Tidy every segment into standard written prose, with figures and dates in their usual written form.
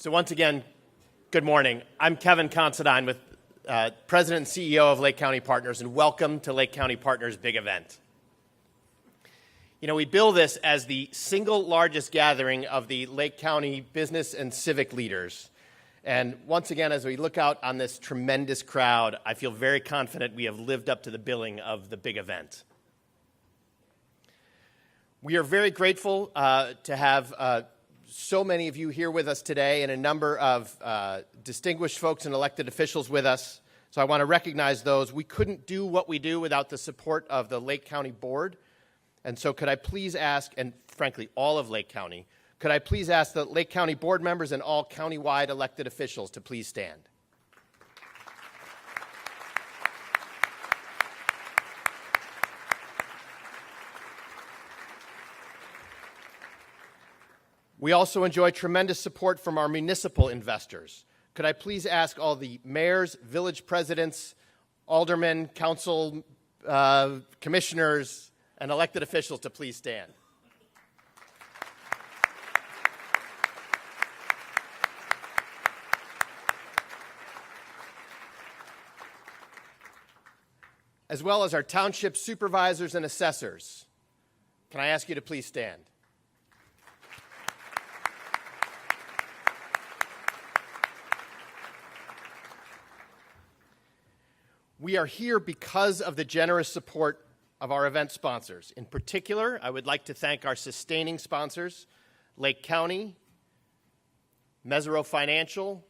So once again, good morning. I'm Kevin Considine with President and CEO of Lake County Partners, and welcome to Lake County Partners' big event. You know, we bill this as the single largest gathering of the Lake County business and civic leaders. And once again, as we look out on this tremendous crowd, I feel very confident we have lived up to the billing of the big event. We are very grateful to have so many of you here with us today and a number of distinguished folks and elected officials with us. So I want to recognize those. We couldn't do what we do without the support of the Lake County Board. And so could I please ask, and frankly, all of Lake County, could I please ask the Lake County Board members and all county-wide elected officials to please stand. We also enjoy tremendous support from our municipal investors. Could I please ask all the mayors, village presidents, aldermen, council commissioners, and elected officials to please stand. As well as our township supervisors and assessors. Can I ask you to please stand? We are here because of the generous support of our event sponsors. In particular, I would like to thank our sustaining sponsors, Lake County, Mesereau Financial,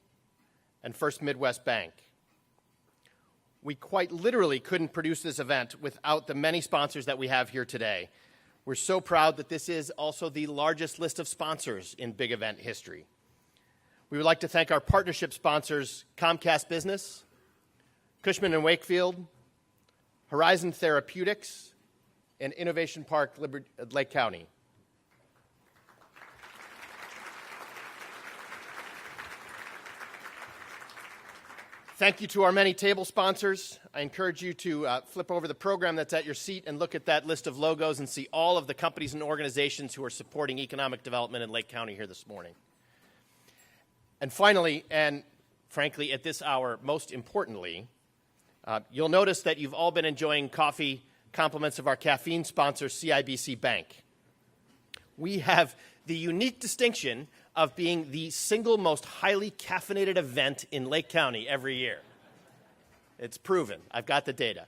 and First Midwest Bank. We quite literally couldn't produce this event without the many sponsors that we have here today. We're so proud that this is also the largest list of sponsors in big event history. We would like to thank our partnership sponsors, Comcast Business, Cushman & Wakefield, Horizon Therapeutics, and Innovation Park Lake County. Thank you to our many table sponsors. I encourage you to flip over the program that's at your seat and look at that list of logos and see all of the companies and organizations who are supporting economic development in Lake County here this morning. And finally, and frankly at this hour most importantly, you'll notice that you've all been enjoying coffee, compliments of our caffeine sponsor, CIBC Bank. We have the unique distinction of being the single most highly caffeinated event in Lake County every year. It's proven. I've got the data.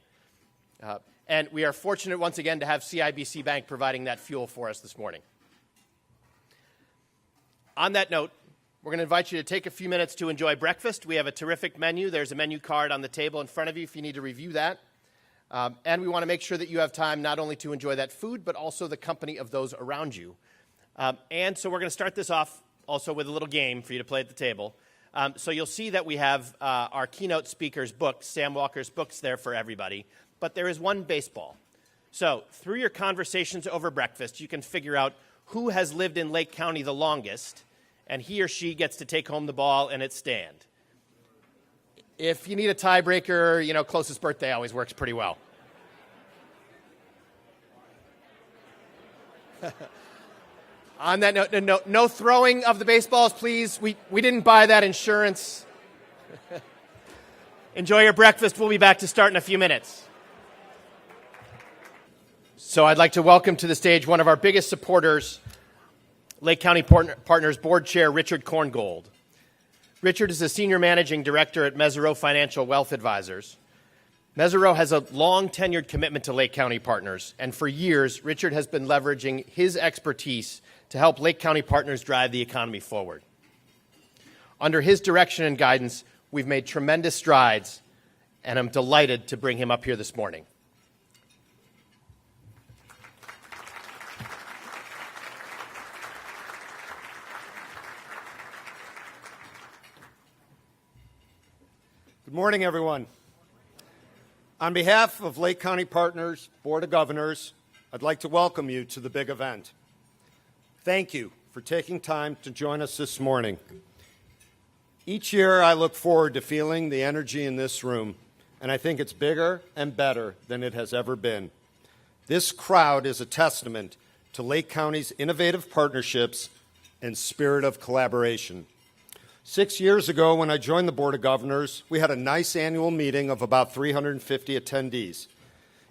And we are fortunate once again to have CIBC Bank providing that fuel for us this morning. On that note, we're going to invite you to take a few minutes to enjoy breakfast. We have a terrific menu. There's a menu card on the table in front of you if you need to review that. And we want to make sure that you have time not only to enjoy that food, but also the company of those around you. And so we're going to start this off also with a little game for you to play at the table. So you'll see that we have our keynote speaker's book, Sam Walker's books there for everybody. But there is one baseball. So through your conversations over breakfast, you can figure out who has lived in Lake County the longest, and he or she gets to take home the ball and its stand. If you need a tiebreaker, you know, closest birthday always works pretty well. On that note, no throwing of the baseballs, please. We didn't buy that insurance. Enjoy your breakfast. We'll be back to start in a few minutes. So I'd like to welcome to the stage one of our biggest supporters, Lake County Partners Board Chair Richard Korngold. Richard is a Senior Managing Director at Mesereau Financial Wealth Advisors. Mesereau has a long-tenured commitment to Lake County Partners, and for years, Richard has been leveraging his expertise to help Lake County Partners drive the economy forward. Under his direction and guidance, we've made tremendous strides, and I'm delighted to bring him up here this morning. Good morning, everyone. On behalf of Lake County Partners Board of Governors, I'd like to welcome you to the big event. Thank you for taking time to join us this morning. Each year, I look forward to feeling the energy in this room, and I think it's bigger and better than it has ever been. This crowd is a testament to Lake County's innovative partnerships and spirit of collaboration. 6 years ago, when I joined the Board of Governors, we had a nice annual meeting of about 350 attendees.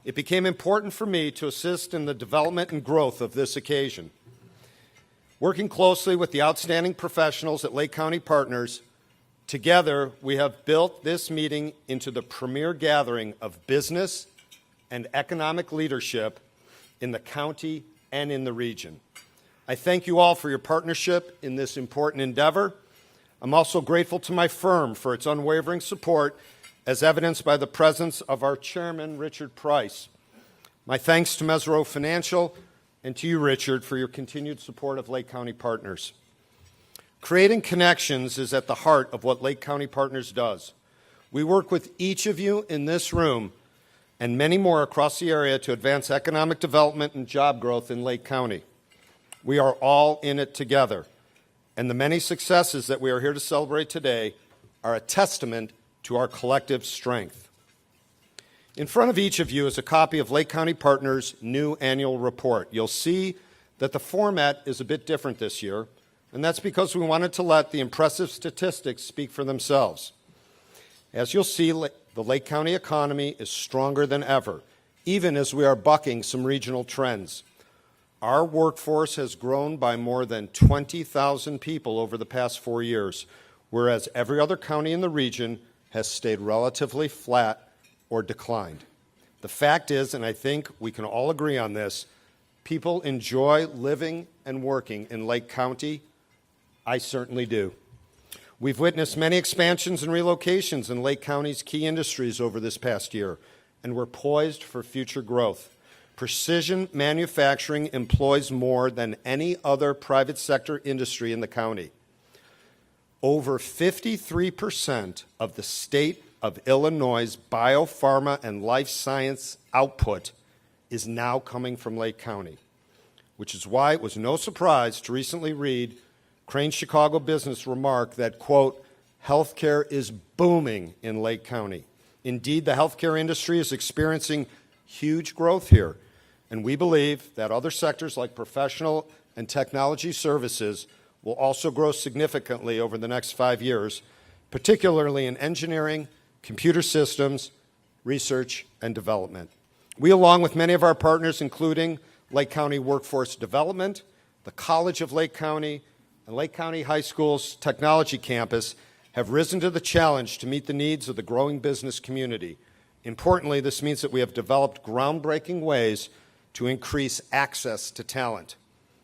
It became important for me to assist in the development and growth of this occasion. Working closely with the outstanding professionals at Lake County Partners, together we have built this meeting into the premier gathering of business and economic leadership in the county and in the region. I thank you all for your partnership in this important endeavor. I'm also grateful to my firm for its unwavering support, as evidenced by the presence of our chairman, Richard Price. My thanks to Mesereau Financial and to you, Richard, for your continued support of Lake County Partners. Creating connections is at the heart of what Lake County Partners does. We work with each of you in this room and many more across the area to advance economic development and job growth in Lake County. We are all in it together, and the many successes that we are here to celebrate today are a testament to our collective strength. In front of each of you is a copy of Lake County Partners' new annual report. You'll see that the format is a bit different this year, and that's because we wanted to let the impressive statistics speak for themselves. As you'll see, the Lake County economy is stronger than ever, even as we are bucking some regional trends. Our workforce has grown by more than 20,000 people over the past 4 years, whereas every other county in the region has stayed relatively flat or declined. The fact is, and I think we can all agree on this, people enjoy living and working in Lake County. I certainly do. We've witnessed many expansions and relocations in Lake County's key industries over this past year, and we're poised for future growth. Precision manufacturing employs more than any other private sector industry in the county. Over 53% of the state of Illinois' biopharma and life science output is now coming from Lake County, which is why it was no surprise to recently read Crain's Chicago Business remark that, quote, healthcare is booming in Lake County. Indeed, the healthcare industry is experiencing huge growth here, and we believe that other sectors like professional and technology services will also grow significantly over the next 5 years, particularly in engineering, computer systems, research, and development. We, along with many of our partners, including Lake County Workforce Development, the College of Lake County, and Lake County High School's technology campus, have risen to the challenge to meet the needs of the growing business community. Importantly, this means that we have developed groundbreaking ways to increase access to talent.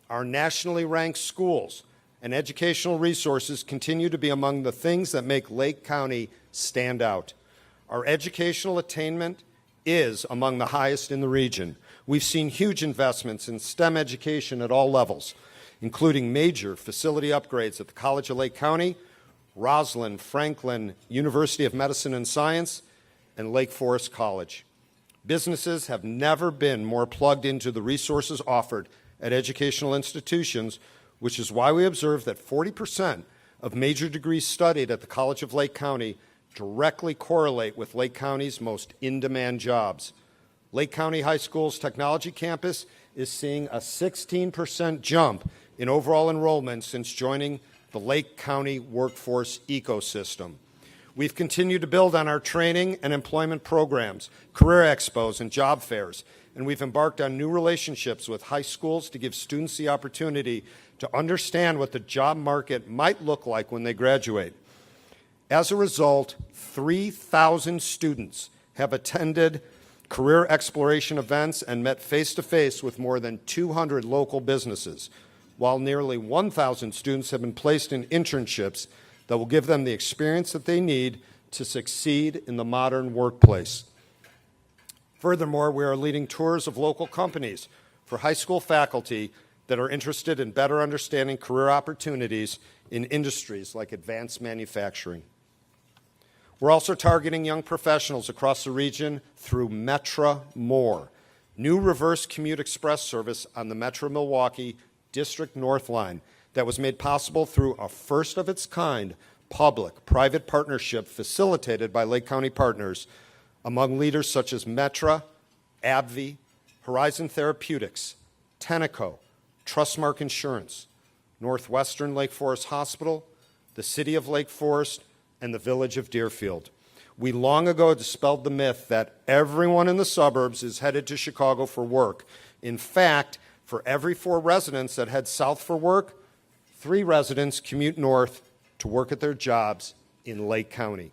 Our nationally ranked schools and educational resources continue to be among the things that make Lake County stand out. Our educational attainment is among the highest in the region. We've seen huge investments in STEM education at all levels, including major facility upgrades at the College of Lake County, Roslyn Franklin University of Medicine and Science, and Lake Forest College. Businesses have never been more plugged into the resources offered at educational institutions, which is why we observe that 40% of major degrees studied at the College of Lake County directly correlate with Lake County's most in-demand jobs. Lake County High School's technology campus is seeing a 16% jump in overall enrollment since joining the Lake County workforce ecosystem. We've continued to build on our training and employment programs, career expos, and job fairs, and we've embarked on new relationships with high schools to give students the opportunity to understand what the job market might look like when they graduate. As a result, 3,000 students have attended career exploration events and met face-to-face with more than 200 local businesses, while nearly 1,000 students have been placed in internships that will give them the experience that they need to succeed in the modern workplace. Furthermore, we are leading tours of local companies for high school faculty that are interested in better understanding career opportunities in industries like advanced manufacturing. We're also targeting young professionals across the region through Metra More, new reverse commute express service on the Metro Milwaukee District North Line that was made possible through a first-of-its-kind public-private partnership facilitated by Lake County Partners among leaders such as Metra, AbbVie, Horizon Therapeutics, Tenneco, Trustmark Insurance, Northwestern Lake Forest Hospital, the city of Lake Forest, and the village of Deerfield. We long ago dispelled the myth that everyone in the suburbs is headed to Chicago for work. In fact, for every 4 residents that head south for work, 3 residents commute north to work at their jobs in Lake County.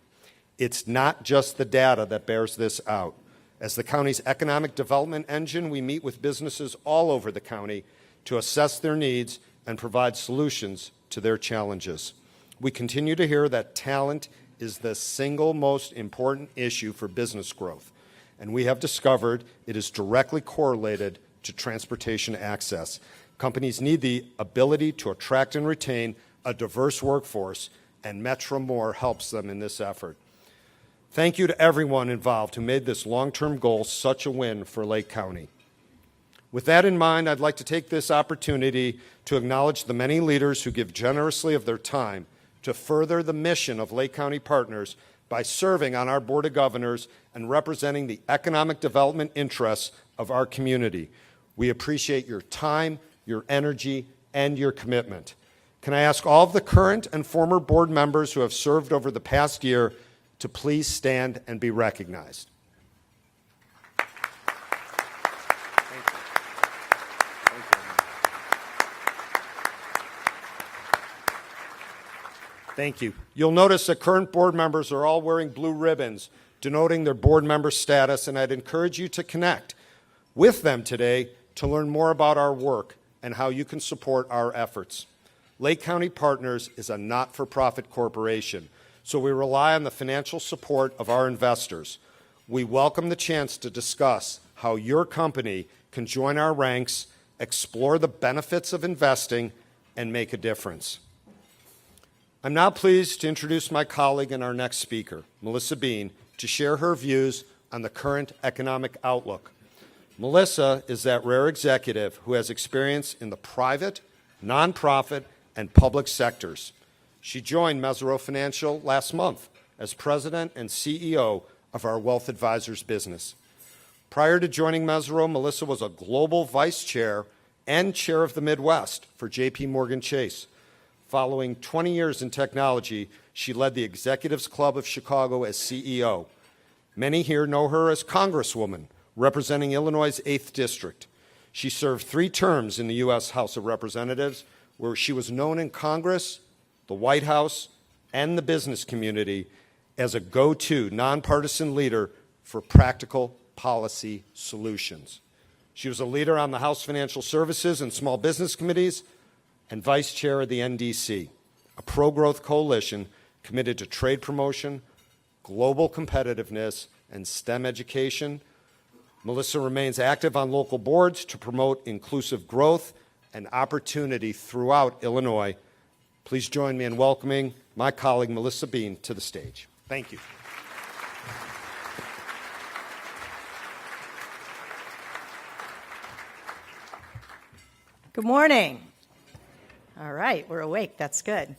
It's not just the data that bears this out. As the county's economic development engine, we meet with businesses all over the county to assess their needs and provide solutions to their challenges. We continue to hear that talent is the single most important issue for business growth, and we have discovered it is directly correlated to transportation access. Companies need the ability to attract and retain a diverse workforce, and Metro More helps them in this effort. Thank you to everyone involved who made this long-term goal such a win for Lake County. With that in mind, I'd like to take this opportunity to acknowledge the many leaders who give generously of their time to further the mission of Lake County Partners by serving on our Board of Governors and representing the economic development interests of our community. We appreciate your time, your energy, and your commitment. Can I ask all of the current and former board members who have served over the past year to please stand and be recognized? Thank you. You'll notice that current board members are all wearing blue ribbons denoting their board member status, and I'd encourage you to connect with them today to learn more about our work and how you can support our efforts. Lake County Partners is a not-for-profit corporation, so we rely on the financial support of our investors. We welcome the chance to discuss how your company can join our ranks, explore the benefits of investing, and make a difference. I'm now pleased to introduce my colleague and our next speaker, Melissa Bean, to share her views on the current economic outlook. Melissa is that rare executive who has experience in the private, nonprofit, and public sectors. She joined Mesero Financial last month as president and CEO of our Wealth Advisors business. Prior to joining Mesero, Melissa was a global vice chair and chair of the Midwest for J.P. Morgan Chase. Following 20 years in technology, she led the Executives Club of Chicago as CEO. Many here know her as Congresswoman, representing Illinois' 8th District. She served 3 terms in the U.S. House of Representatives, where she was known in Congress, the White House, and the business community as a go-to nonpartisan leader for practical policy solutions. She was a leader on the House Financial Services and Small Business Committees and vice chair of the NDC, a pro-growth coalition committed to trade promotion, global competitiveness, and STEM education. Melissa remains active on local boards to promote inclusive growth and opportunity throughout Illinois. Please join me in welcoming my colleague Melissa Bean to the stage. Thank you. Good morning. All right, we're awake. That's good.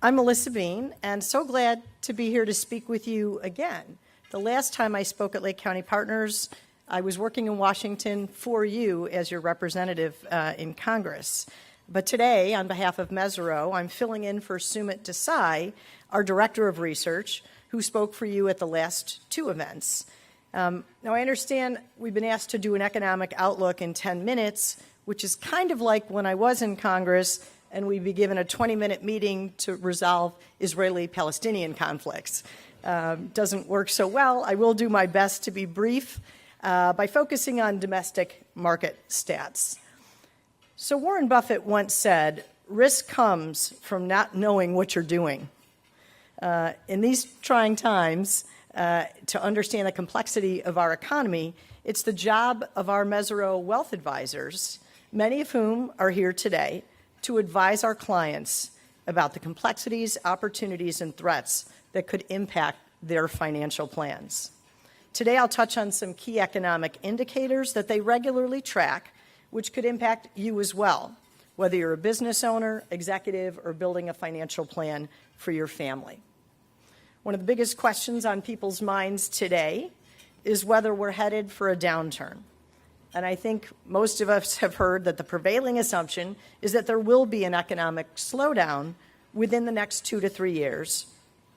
I'm Melissa Bean, and so glad to be here to speak with you again. The last time I spoke at Lake County Partners, I was working in Washington for you as your representative in Congress. But today, on behalf of Mesero, I'm filling in for Sumit Desai, our Director of Research, who spoke for you at the last 2 events. Now, I understand we've been asked to do an economic outlook in 10 minutes, which is kind of like when I was in Congress and we'd be given a 20-minute meeting to resolve Israeli-Palestinian conflicts. Doesn't work so well. I will do my best to be brief by focusing on domestic market stats. So Warren Buffett once said, risk comes from not knowing what you're doing. In these trying times, to understand the complexity of our economy, it's the job of our Mesero wealth advisors, many of whom are here today, to advise our clients about the complexities, opportunities, and threats that could impact their financial plans. Today, I'll touch on some key economic indicators that they regularly track, which could impact you as well, whether you're a business owner, executive, or building a financial plan for your family. One of the biggest questions on people's minds today is whether we're headed for a downturn. And I think most of us have heard that the prevailing assumption is that there will be an economic slowdown, within the next 2 to 3 years.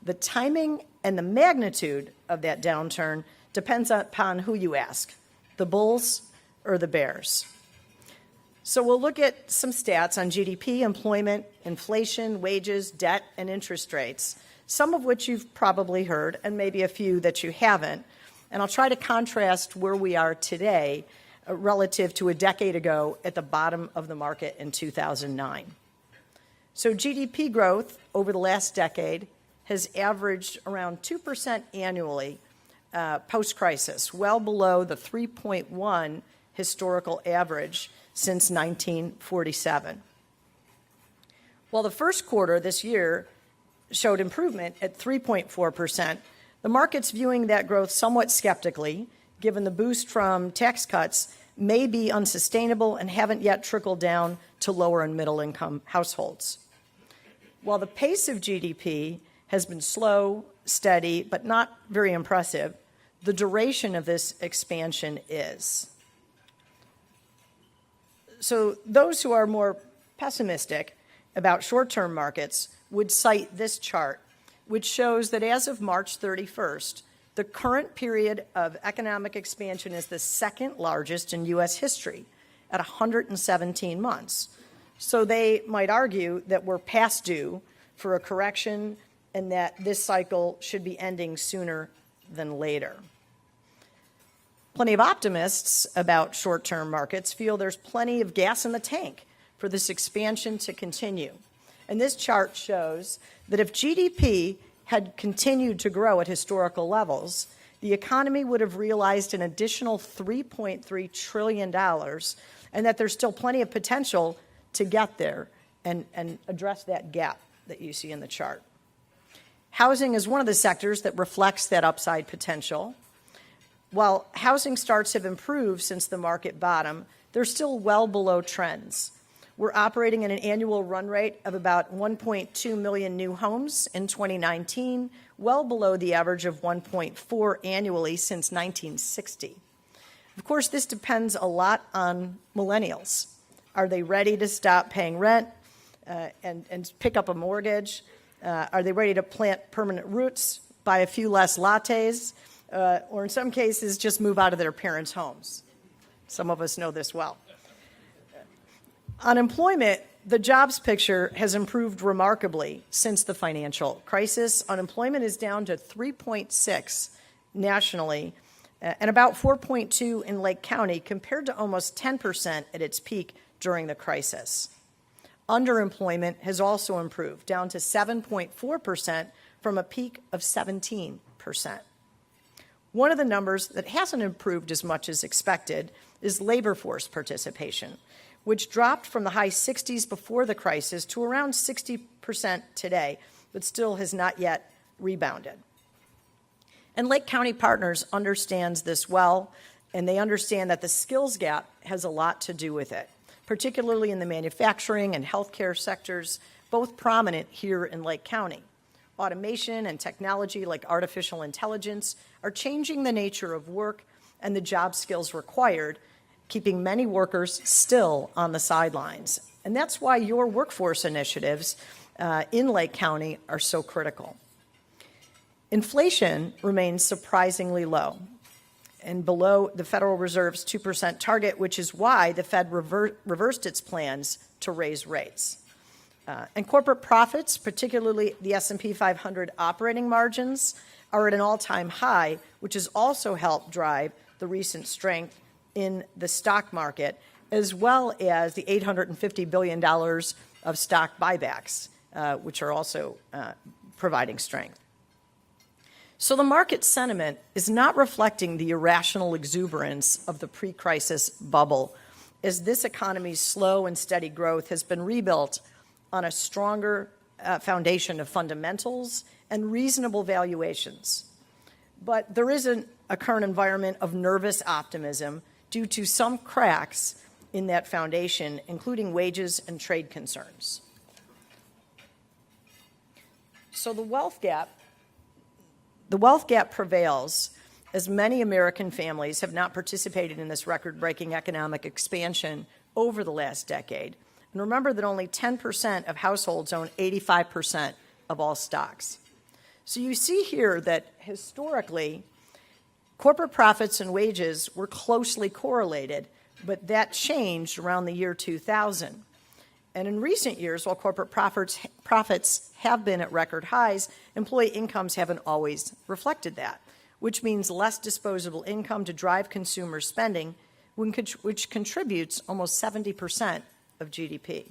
The timing and the magnitude of that downturn depends upon who you ask, the bulls or the bears. So we'll look at some stats on GDP, employment, inflation, wages, debt, and interest rates, some of which you've probably heard, and maybe a few that you haven't. And I'll try to contrast where we are today relative to a decade ago at the bottom of the market in 2009. So GDP growth over the last decade has averaged around 2% annually post-crisis, well below the 3.1 historical average since 1947. While the first quarter this year showed improvement at 3.4%, the market's viewing that growth somewhat skeptically, given the boost from tax cuts may be unsustainable and haven't yet trickled down to lower and middle income households. While the pace of GDP has been slow, steady, but not very impressive, the duration of this expansion is. So those who are more pessimistic about short-term markets would cite this chart, which shows that as of March 31st, the current period of economic expansion is the second largest in U.S. history at 117 months. So they might argue that we're past due for a correction and that this cycle should be ending sooner than later. Plenty of optimists about short-term markets feel there's plenty of gas in the tank for this expansion to continue. And this chart shows that if GDP had continued to grow at historical levels, the economy would have realized an additional $3.3 trillion, and that there's still plenty of potential to get there and address that gap that you see in the chart. Housing is one of the sectors that reflects that upside potential. While housing starts have improved since the market bottom, they're still well below trends. We're operating at an annual run rate of about 1.2 million new homes in 2019, well below the average of 1.4 annually since 1960. Of course, this depends a lot on millennials. Are they ready to stop paying rent and pick up a mortgage? Are they ready to plant permanent roots, buy a few less lattes, or in some cases just move out of their parents' homes? Some of us know this well. Unemployment, the jobs picture has improved remarkably since the financial crisis. Unemployment is down to 3.6 nationally and about 4.2 in Lake County, compared to almost 10% at its peak during the crisis. Underemployment has also improved, down to 7.4% from a peak of 17%. One of the numbers that hasn't improved as much as expected is labor force participation, which dropped from the high 60s before the crisis to around 60% today, but still has not yet rebounded. And Lake County Partners understands this well, and they understand that the skills gap has a lot to do with it, particularly in the manufacturing and healthcare sectors, both prominent here in Lake County. Automation and technology like artificial intelligence are changing the nature of work and the job skills required, keeping many workers still on the sidelines. And that's why your workforce initiatives in Lake County are so critical. Inflation remains surprisingly low and below the Federal Reserve's 2% target, which is why the Fed reversed its plans to raise rates. And corporate profits, particularly the S&P 500 operating margins, are at an all-time high, which has also helped drive the recent strength in the stock market, as well as the $850 billion of stock buybacks, which are also providing strength. So the market sentiment is not reflecting the irrational exuberance of the pre-crisis bubble, as this economy's slow and steady growth has been rebuilt on a stronger foundation of fundamentals and reasonable valuations. But there isn't a current environment of nervous optimism due to some cracks in that foundation, including wages and trade concerns. So the wealth gap prevails as many American families have not participated in this record-breaking economic expansion over the last decade, And remember that only 10% of households own 85% of all stocks. So you see here that historically, corporate profits and wages were closely correlated, but that changed around the year 2000. And in recent years, while corporate profits have been at record highs, employee incomes haven't always reflected that, which means less disposable income to drive consumer spending, which contributes almost 70% of GDP.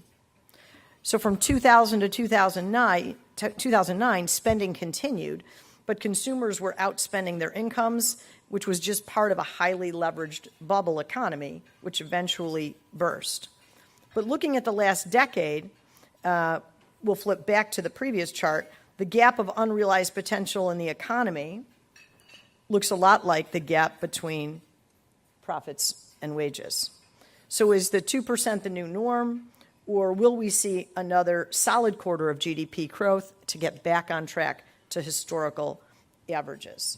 So from 2000 to 2009, spending continued, but consumers were outspending their incomes, which was just part of a highly leveraged bubble economy, which eventually burst. But looking at the last decade, we'll flip back to the previous chart, the gap of unrealized potential in the economy looks a lot like the gap between profits and wages. So is the 2% the new norm, or will we see another solid quarter of GDP growth to get back on track to historical averages?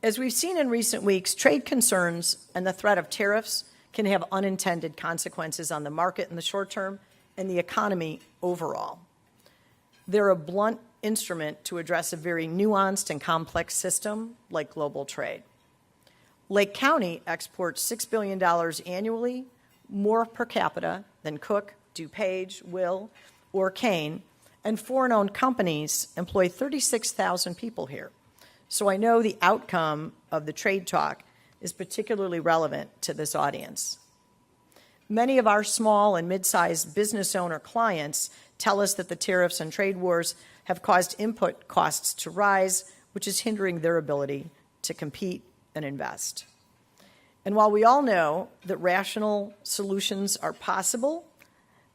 As we've seen in recent weeks, trade concerns and the threat of tariffs can have unintended consequences on the market in the short term and the economy overall. They're a blunt instrument to address a very nuanced and complex system like global trade. Lake County exports $6 billion annually, more per capita than Cook, DuPage, Will, or Kane, and foreign-owned companies employ 36,000 people here. So I know the outcome of the trade talk is particularly relevant to this audience. Many of our small and mid-sized business owner clients tell us that the tariffs and trade wars have caused input costs to rise, which is hindering their ability to compete and invest. And while we all know that rational solutions are possible,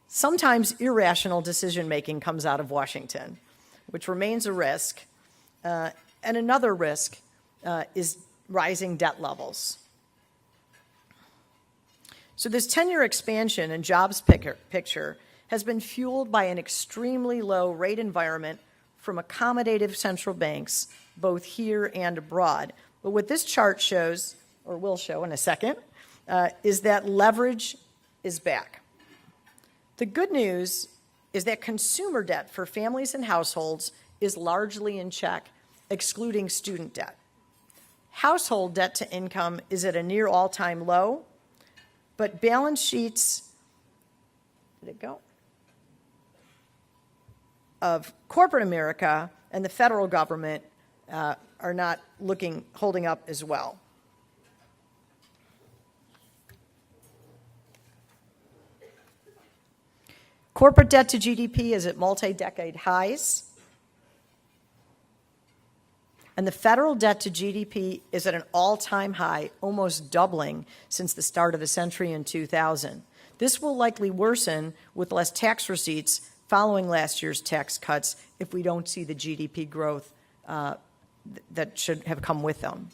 sometimes irrational decision-making comes out of Washington, which remains a risk. And another risk is rising debt levels. So this 10-year expansion and jobs picture has been fueled by an extremely low rate environment from accommodative central banks, both here and abroad. But what this chart shows, or will show in a second, is that leverage is back. The good news is that consumer debt for families and households is largely in check, excluding student debt. Household debt to income is at a near all-time low, but balance sheets, of corporate America and the federal government are not holding up as well. Corporate debt to GDP is at multi-decade highs. And the federal debt to GDP is at an all-time high, almost doubling since the start of the century in 2000. This will likely worsen with less tax receipts following last year's tax cuts if we don't see the GDP growth that should have come with them.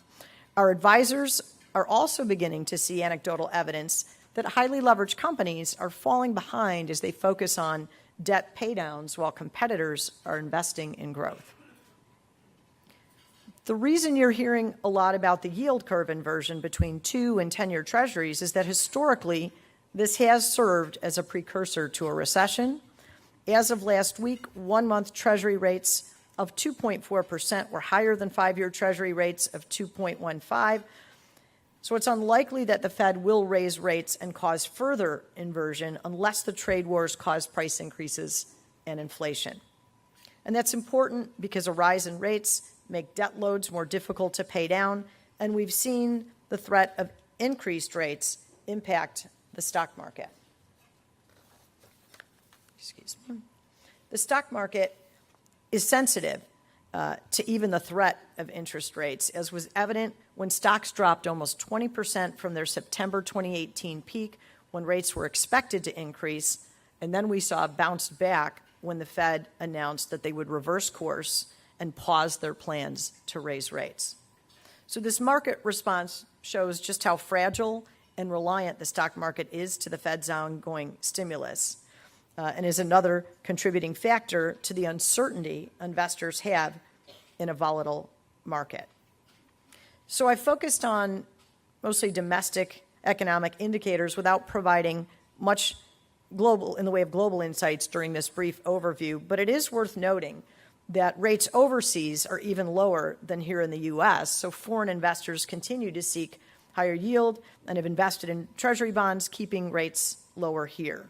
Our advisors are also beginning to see anecdotal evidence that highly leveraged companies are falling behind as they focus on debt paydowns while competitors are investing in growth. The reason you're hearing a lot about the yield curve inversion between 2- and 10-year treasuries is that historically, this has served as a precursor to a recession. As of last week, 1-month treasury rates of 2.4% were higher than 5-year treasury rates of 2.15%. So it's unlikely that the Fed will raise rates and cause further inversion unless the trade wars cause price increases and inflation. And that's important because a rise in rates make debt loads more difficult to pay down, and we've seen the threat of increased rates impact the stock market. Excuse me. The stock market is sensitive to even the threat of interest rates, as was evident when stocks dropped almost 20% from their September 2018 peak when rates were expected to increase, and then we saw a bounce back when the Fed announced that they would reverse course and pause their plans to raise rates. So this market response shows just how fragile and reliant the stock market is to the Fed's ongoing stimulus, and is another contributing factor to the uncertainty investors have in a volatile market. So I focused on mostly domestic economic indicators without providing much global in the way of global insights during this brief overview, but it is worth noting that rates overseas are even lower than here in the U.S., so foreign investors continue to seek higher yield and have invested in treasury bonds, keeping rates lower here.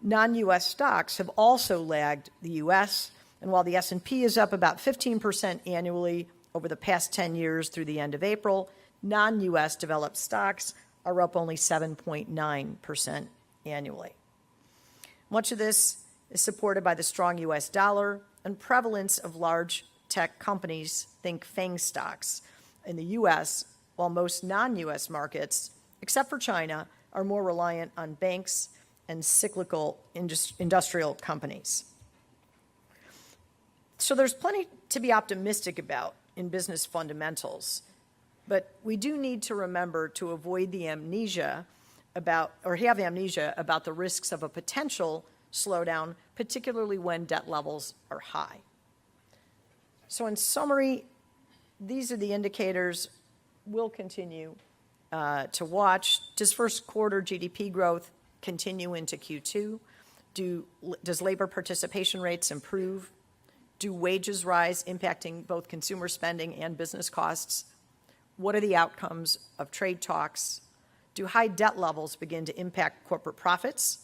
Non-U.S. stocks have also lagged the U.S., and while the S&P is up about 15% annually over the past 10 years through the end of April, non-U.S. developed stocks are up only 7.9% annually. Much of this is supported by the strong U.S. dollar and prevalence of large tech companies, think FANG stocks, in the U.S., while most non-U.S. markets, except for China, are more reliant on banks and cyclical industrial companies. So there's plenty to be optimistic about in business fundamentals, but we do need to remember to avoid the amnesia about, or have amnesia about the risks of a potential slowdown, particularly when debt levels are high. So in summary, these are the indicators we'll continue to watch. Does first quarter GDP growth continue into Q2? Does labor participation rates improve? Do wages rise, impacting both consumer spending and business costs? What are the outcomes of trade talks? Do high debt levels begin to impact corporate profits?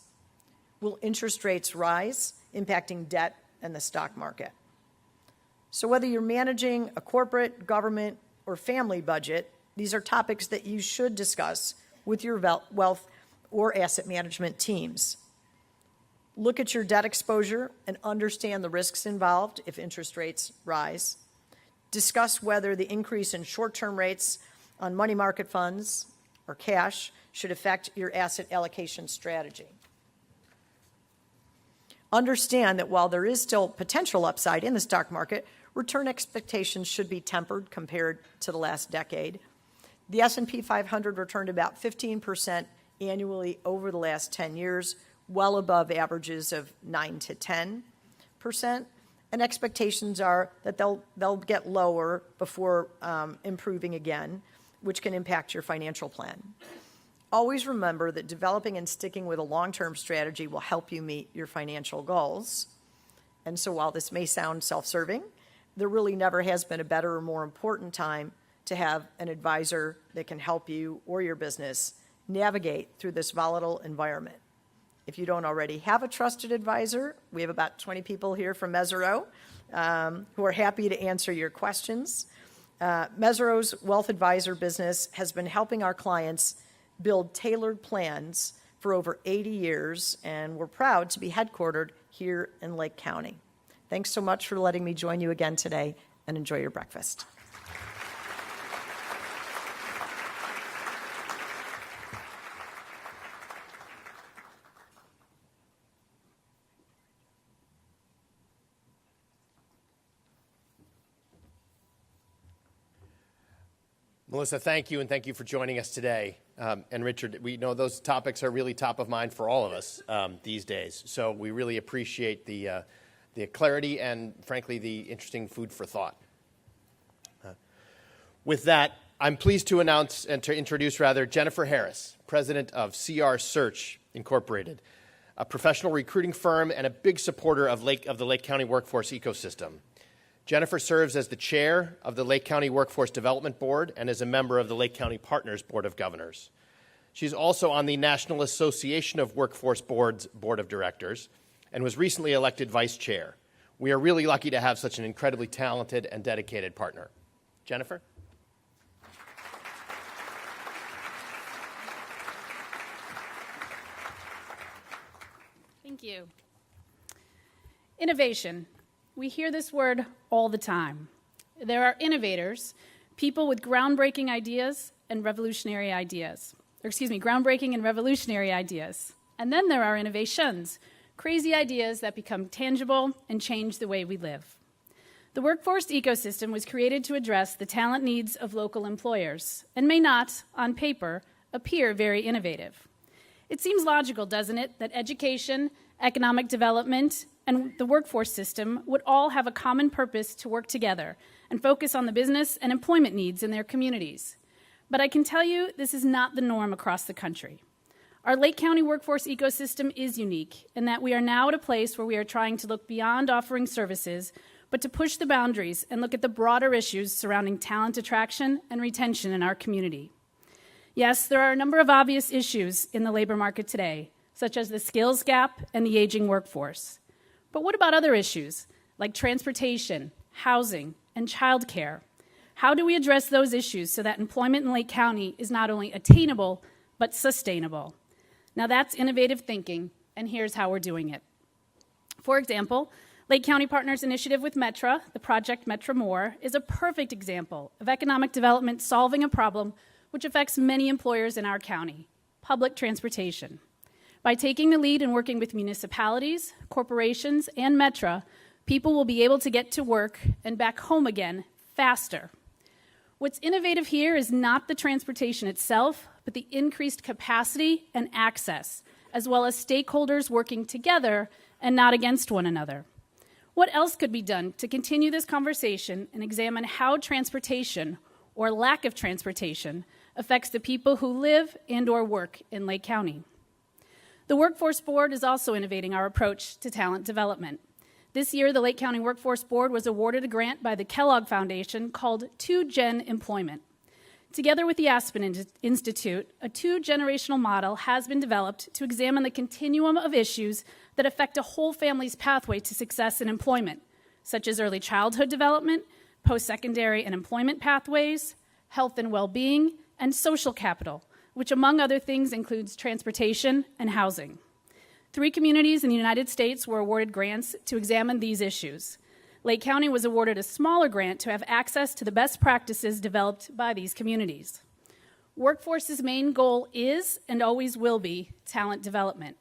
Will interest rates rise, impacting debt and the stock market? So whether you're managing a corporate, government, or family budget, these are topics that you should discuss with your wealth or asset management teams. Look at your debt exposure and understand the risks involved if interest rates rise. Discuss whether the increase in short-term rates on money market funds or cash should affect your asset allocation strategy. Understand that while there is still potential upside in the stock market, return expectations should be tempered compared to the last decade. The S&P 500 returned about 15% annually over the last 10 years, well above averages of 9 to 10%. And expectations are that they'll get lower before improving again, which can impact your financial plan. Always remember that developing and sticking with a long-term strategy will help you meet your financial goals. And so while this may sound self-serving, there really never has been a better or more important time to have an advisor that can help you or your business navigate through this volatile environment. If you don't already have a trusted advisor, we have about 20 people here from Mesereau who are happy to answer your questions. Mesereau's wealth advisor business has been helping our clients build tailored plans for over 80 years, and we're proud to be headquartered here in Lake County. Thanks so much for letting me join you again today, and enjoy your breakfast. Melissa, thank you, and thank you for joining us today. And Richard, we know those topics are really top of mind for all of us these days. So we really appreciate the clarity and, frankly, the interesting food for thought. With that, I'm pleased to announce and to introduce, Jennifer Harris, president of CR Search Incorporated, a professional recruiting firm and a big supporter of the Lake County workforce ecosystem. Jennifer serves as the chair of the Lake County Workforce Development Board and is a member of the Lake County Partners Board of Governors. She's also on the National Association of Workforce Boards Board of Directors and was recently elected vice chair. We are really lucky to have such an incredibly talented and dedicated partner. Jennifer? Thank you. Innovation. We hear this word all the time. There are innovators, people with groundbreaking and revolutionary ideas. And then there are innovations, crazy ideas that become tangible and change the way we live. The workforce ecosystem was created to address the talent needs of local employers and may not, on paper, appear very innovative. It seems logical, doesn't it, that education, economic development, and the workforce system would all have a common purpose to work together and focus on the business and employment needs in their communities. But I can tell you this is not the norm across the country. Our Lake County workforce ecosystem is unique in that we are now at a place where we are trying to look beyond offering services, but to push the boundaries and look at the broader issues surrounding talent attraction and retention in our community. Yes, there are a number of obvious issues in the labor market today, such as the skills gap and the aging workforce. But what about other issues like transportation, housing, and childcare? How do we address those issues so that employment in Lake County is not only attainable, but sustainable? Now that's innovative thinking, and here's how we're doing it. For example, Lake County Partners Initiative with Metra, the Project Metra More, is a perfect example of economic development solving a problem which affects many employers in our county, public transportation. By taking the lead and working with municipalities, corporations, and Metra, people will be able to get to work and back home again faster. What's innovative here is not the transportation itself, but the increased capacity and access, as well as stakeholders working together and not against one another. What else could be done to continue this conversation and examine how transportation, or lack of transportation, affects the people who live and/or work in Lake County? The Workforce Board is also innovating our approach to talent development. This year, the Lake County Workforce Board was awarded a grant by the Kellogg Foundation called 2-Gen Employment. Together with the Aspen Institute, a 2-generational model has been developed to examine the continuum of issues that affect a whole family's pathway to success in employment, such as early childhood development, post-secondary and employment pathways, health and well-being, and social capital, which among other things includes transportation and housing. 3 communities in the United States were awarded grants to examine these issues. Lake County was awarded a smaller grant to have access to the best practices developed by these communities. Workforce's main goal is and always will be talent development.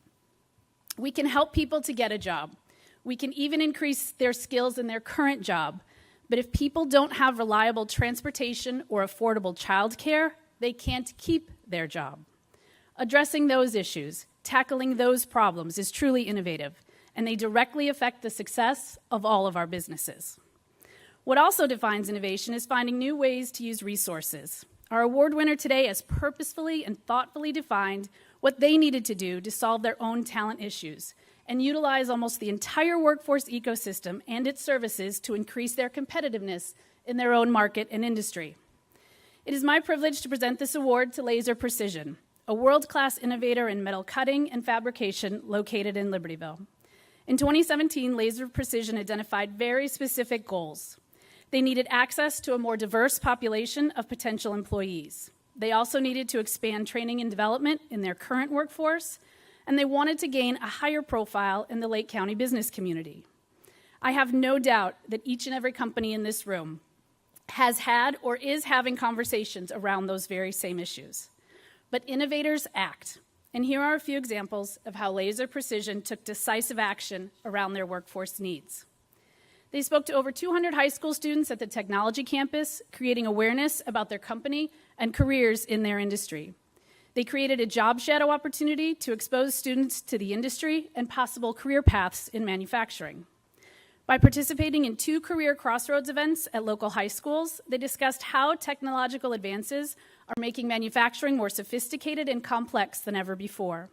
We can help people to get a job. We can even increase their skills in their current job. But if people don't have reliable transportation or affordable childcare, they can't keep their job. Addressing those issues, tackling those problems is truly innovative, and they directly affect the success of all of our businesses. What also defines innovation is finding new ways to use resources. Our award winner today has purposefully and thoughtfully defined what they needed to do to solve their own talent issues and utilize almost the entire workforce ecosystem and its services to increase their competitiveness in their own market and industry. It is my privilege to present this award to Laser Precision, a world-class innovator in metal cutting and fabrication located in Libertyville. In 2017, Laser Precision identified very specific goals. They needed access to a more diverse population of potential employees. They also needed to expand training and development in their current workforce, and they wanted to gain a higher profile in the Lake County business community. I have no doubt that each and every company in this room has had or is having conversations around those very same issues. But innovators act, and here are a few examples of how Laser Precision took decisive action around their workforce needs. They spoke to over 200 high school students at the technology campus, creating awareness about their company and careers in their industry. They created a job shadow opportunity to expose students to the industry and possible career paths in manufacturing. By participating in 2 career crossroads events at local high schools, they discussed how technological advances are making manufacturing more sophisticated and complex than ever before.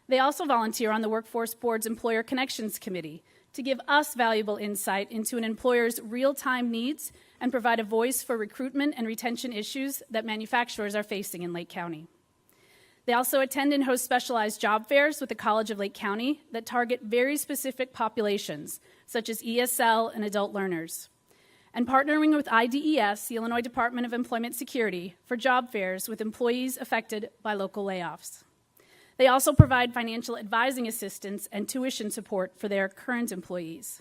They also volunteer on the Workforce Board's Employer Connections Committee to give us valuable insight into an employer's real-time needs and provide a voice for recruitment and retention issues that manufacturers are facing in Lake County. They also attend and host specialized job fairs with the College of Lake County that target very specific populations, such as ESL and adult learners, and partnering with IDES, the Illinois Department of Employment Security, for job fairs with employees affected by local layoffs. They also provide financial advising assistance and tuition support for their current employees.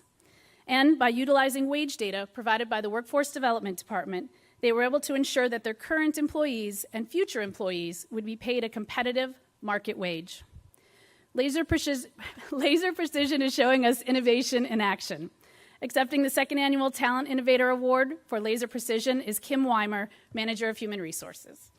And by utilizing wage data provided by the Workforce Development Department, they were able to ensure that their current employees and future employees would be paid a competitive market wage. Laser Precision is showing us innovation in action. Accepting the 2nd Annual Talent Innovator Award for Laser Precision is Kim Weimer, Manager of Human Resources.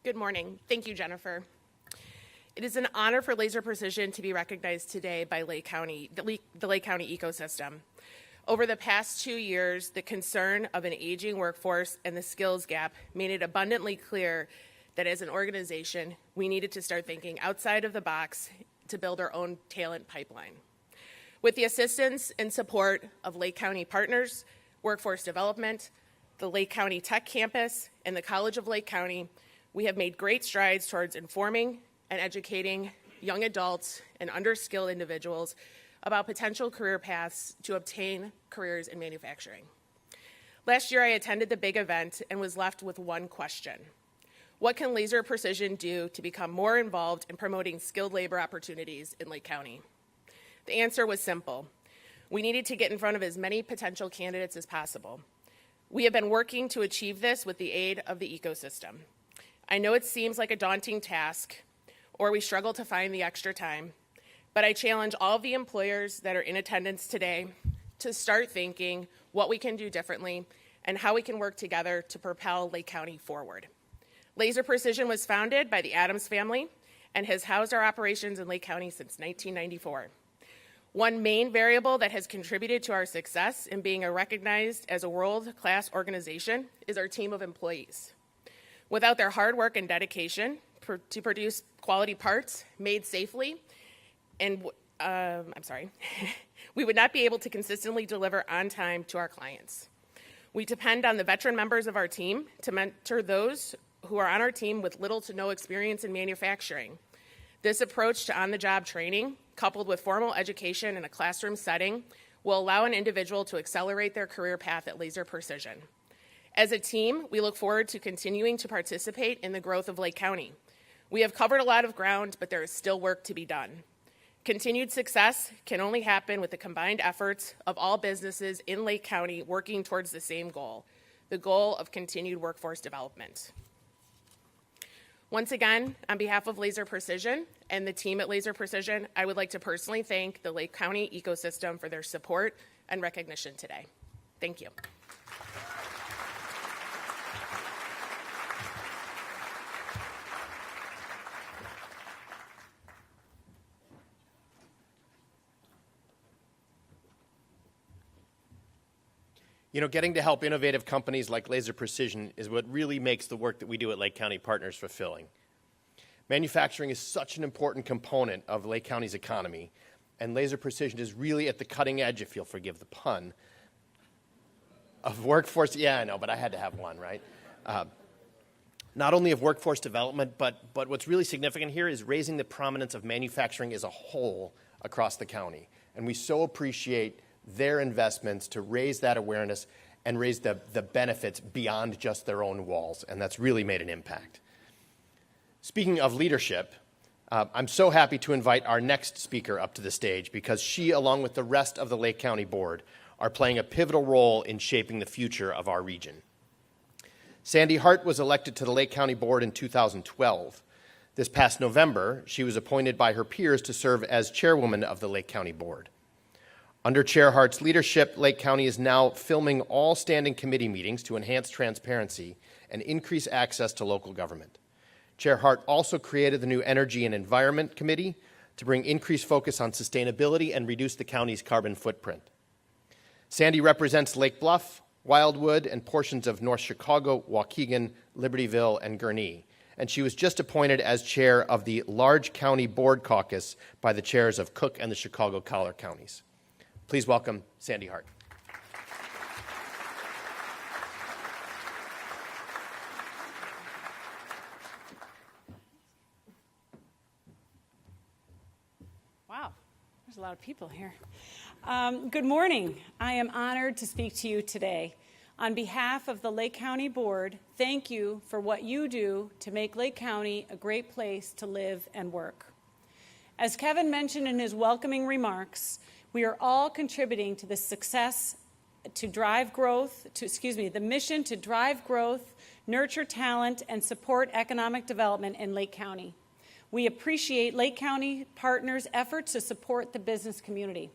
Good morning. Thank you, Jennifer. It is an honor for Laser Precision to be recognized today by Lake County, the Lake County ecosystem. Over the past 2 years, the concern of an aging workforce and the skills gap made it abundantly clear that as an organization, we needed to start thinking outside of the box to build our own talent pipeline. With the assistance and support of Lake County partners, workforce development, the Lake County Tech Campus, and the College of Lake County, we have made great strides towards informing and educating young adults and underskilled individuals about potential career paths to obtain careers in manufacturing. Last year, I attended the big event and was left with one question. What can Laser Precision do to become more involved in promoting skilled labor opportunities in Lake County? The answer was simple. We needed to get in front of as many potential candidates as possible. We have been working to achieve this with the aid of the ecosystem. I know it seems like a daunting task, or we struggle to find the extra time, but I challenge all of the employers that are in attendance today to start thinking what we can do differently and how we can work together to propel Lake County forward. Laser Precision was founded by the Adams family and has housed our operations in Lake County since 1994. One main variable that has contributed to our success in being recognized as a world-class organization is our team of employees. Without their hard work and dedication to produce quality parts made safely, and we would not be able to consistently deliver on time to our clients. We depend on the veteran members of our team to mentor those who are on our team with little to no experience in manufacturing. This approach to on-the-job training, coupled with formal education in a classroom setting, will allow an individual to accelerate their career path at Laser Precision. As a team, we look forward to continuing to participate in the growth of Lake County. We have covered a lot of ground, but there is still work to be done. Continued success can only happen with the combined efforts of all businesses in Lake County working towards the same goal, the goal of continued workforce development. Once again, on behalf of Laser Precision and the team at Laser Precision, I would like to personally thank the Lake County ecosystem for their support and recognition today. Thank you. You know, getting to help innovative companies like Laser Precision is what really makes the work that we do at Lake County Partners fulfilling. Manufacturing is such an important component of Lake County's economy, and Laser Precision is really at the cutting edge, if you'll forgive the pun, of workforce, yeah, I know, but I had to have one, right? Not only of workforce development, but what's really significant here is raising the prominence of manufacturing as a whole across the county. And we so appreciate their investments to raise that awareness and raise the benefits beyond just their own walls, and that's really made an impact. Speaking of leadership, I'm so happy to invite our next speaker up to the stage because she, along with the rest of the Lake County Board, are playing a pivotal role in shaping the future of our region. Sandy Hart was elected to the Lake County Board in 2012. This past November, she was appointed by her peers to serve as chairwoman of the Lake County Board. Under Chair Hart's leadership, Lake County is now filming all standing committee meetings to enhance transparency and increase access to local government. Chair Hart also created the new Energy and Environment Committee to bring increased focus on sustainability and reduce the county's carbon footprint. Sandy represents Lake Bluff, Wildwood, and portions of North Chicago, Waukegan, Libertyville, and Gurnee. And she was just appointed as chair of the Large County Board Caucus by the chairs of Cook and the Chicago Collar counties. Please welcome Sandy Hart. Wow, there's a lot of people here. Good morning. I am honored to speak to you today. On behalf of the Lake County Board, thank you for what you do to make Lake County a great place to live and work. As Kevin mentioned in his welcoming remarks, we are all contributing to the success to drive growth, the mission to drive growth, nurture talent, and support economic development in Lake County. We appreciate Lake County Partners' efforts to support the business community.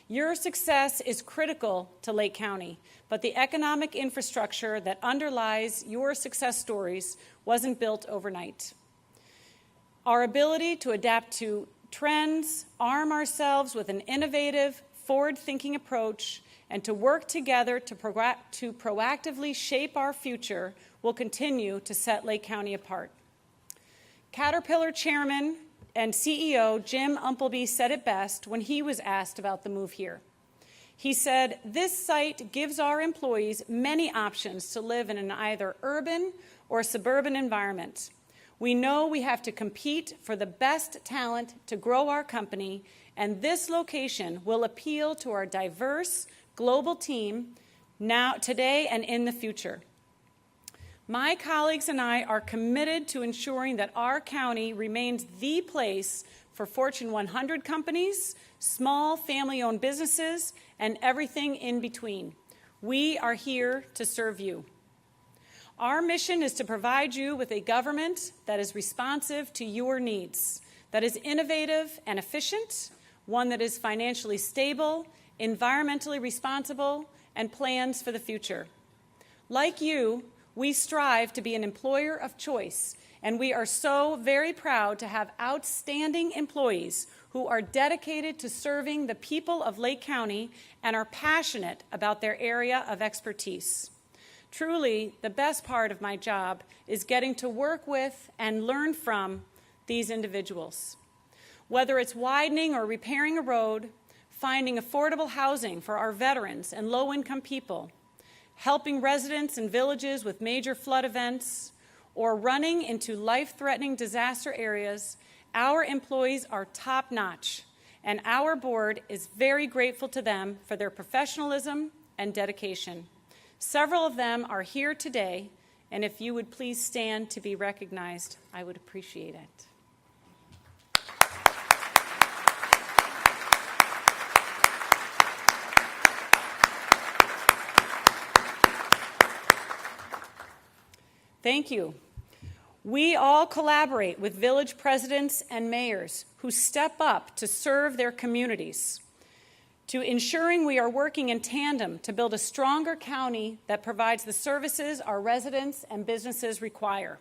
Your success is critical to Lake County, but the economic infrastructure that underlies your success stories wasn't built overnight. Our ability to adapt to trends, arm ourselves with an innovative, forward-thinking approach, and to work together to proactively shape our future will continue to set Lake County apart. Caterpillar Chairman and CEO Jim Umpleby said it best when he was asked about the move here. He said, "This site gives our employees many options to live in an either urban or suburban environment. We know we have to compete for the best talent to grow our company, and this location will appeal to our diverse global team now, today, and in the future." My colleagues and I are committed to ensuring that our county remains the place for Fortune 100 companies, small family-owned businesses, and everything in between. We are here to serve you. Our mission is to provide you with a government that is responsive to your needs, that is innovative and efficient, one that is financially stable, environmentally responsible, and plans for the future. Like you, we strive to be an employer of choice, and we are so very proud to have outstanding employees who are dedicated to serving the people of Lake County and are passionate about their area of expertise. Truly, the best part of my job is getting to work with and learn from these individuals. Whether it's widening or repairing a road, finding affordable housing for our veterans and low-income people, helping residents in villages with major flood events, or running into life-threatening disaster areas, our employees are top-notch, and our board is very grateful to them for their professionalism and dedication. Several of them are here today, and if you would please stand to be recognized, I would appreciate it. Thank you. We all collaborate with village presidents and mayors who step up to serve their communities, to ensuring we are working in tandem to build a stronger county that provides the services our residents and businesses require.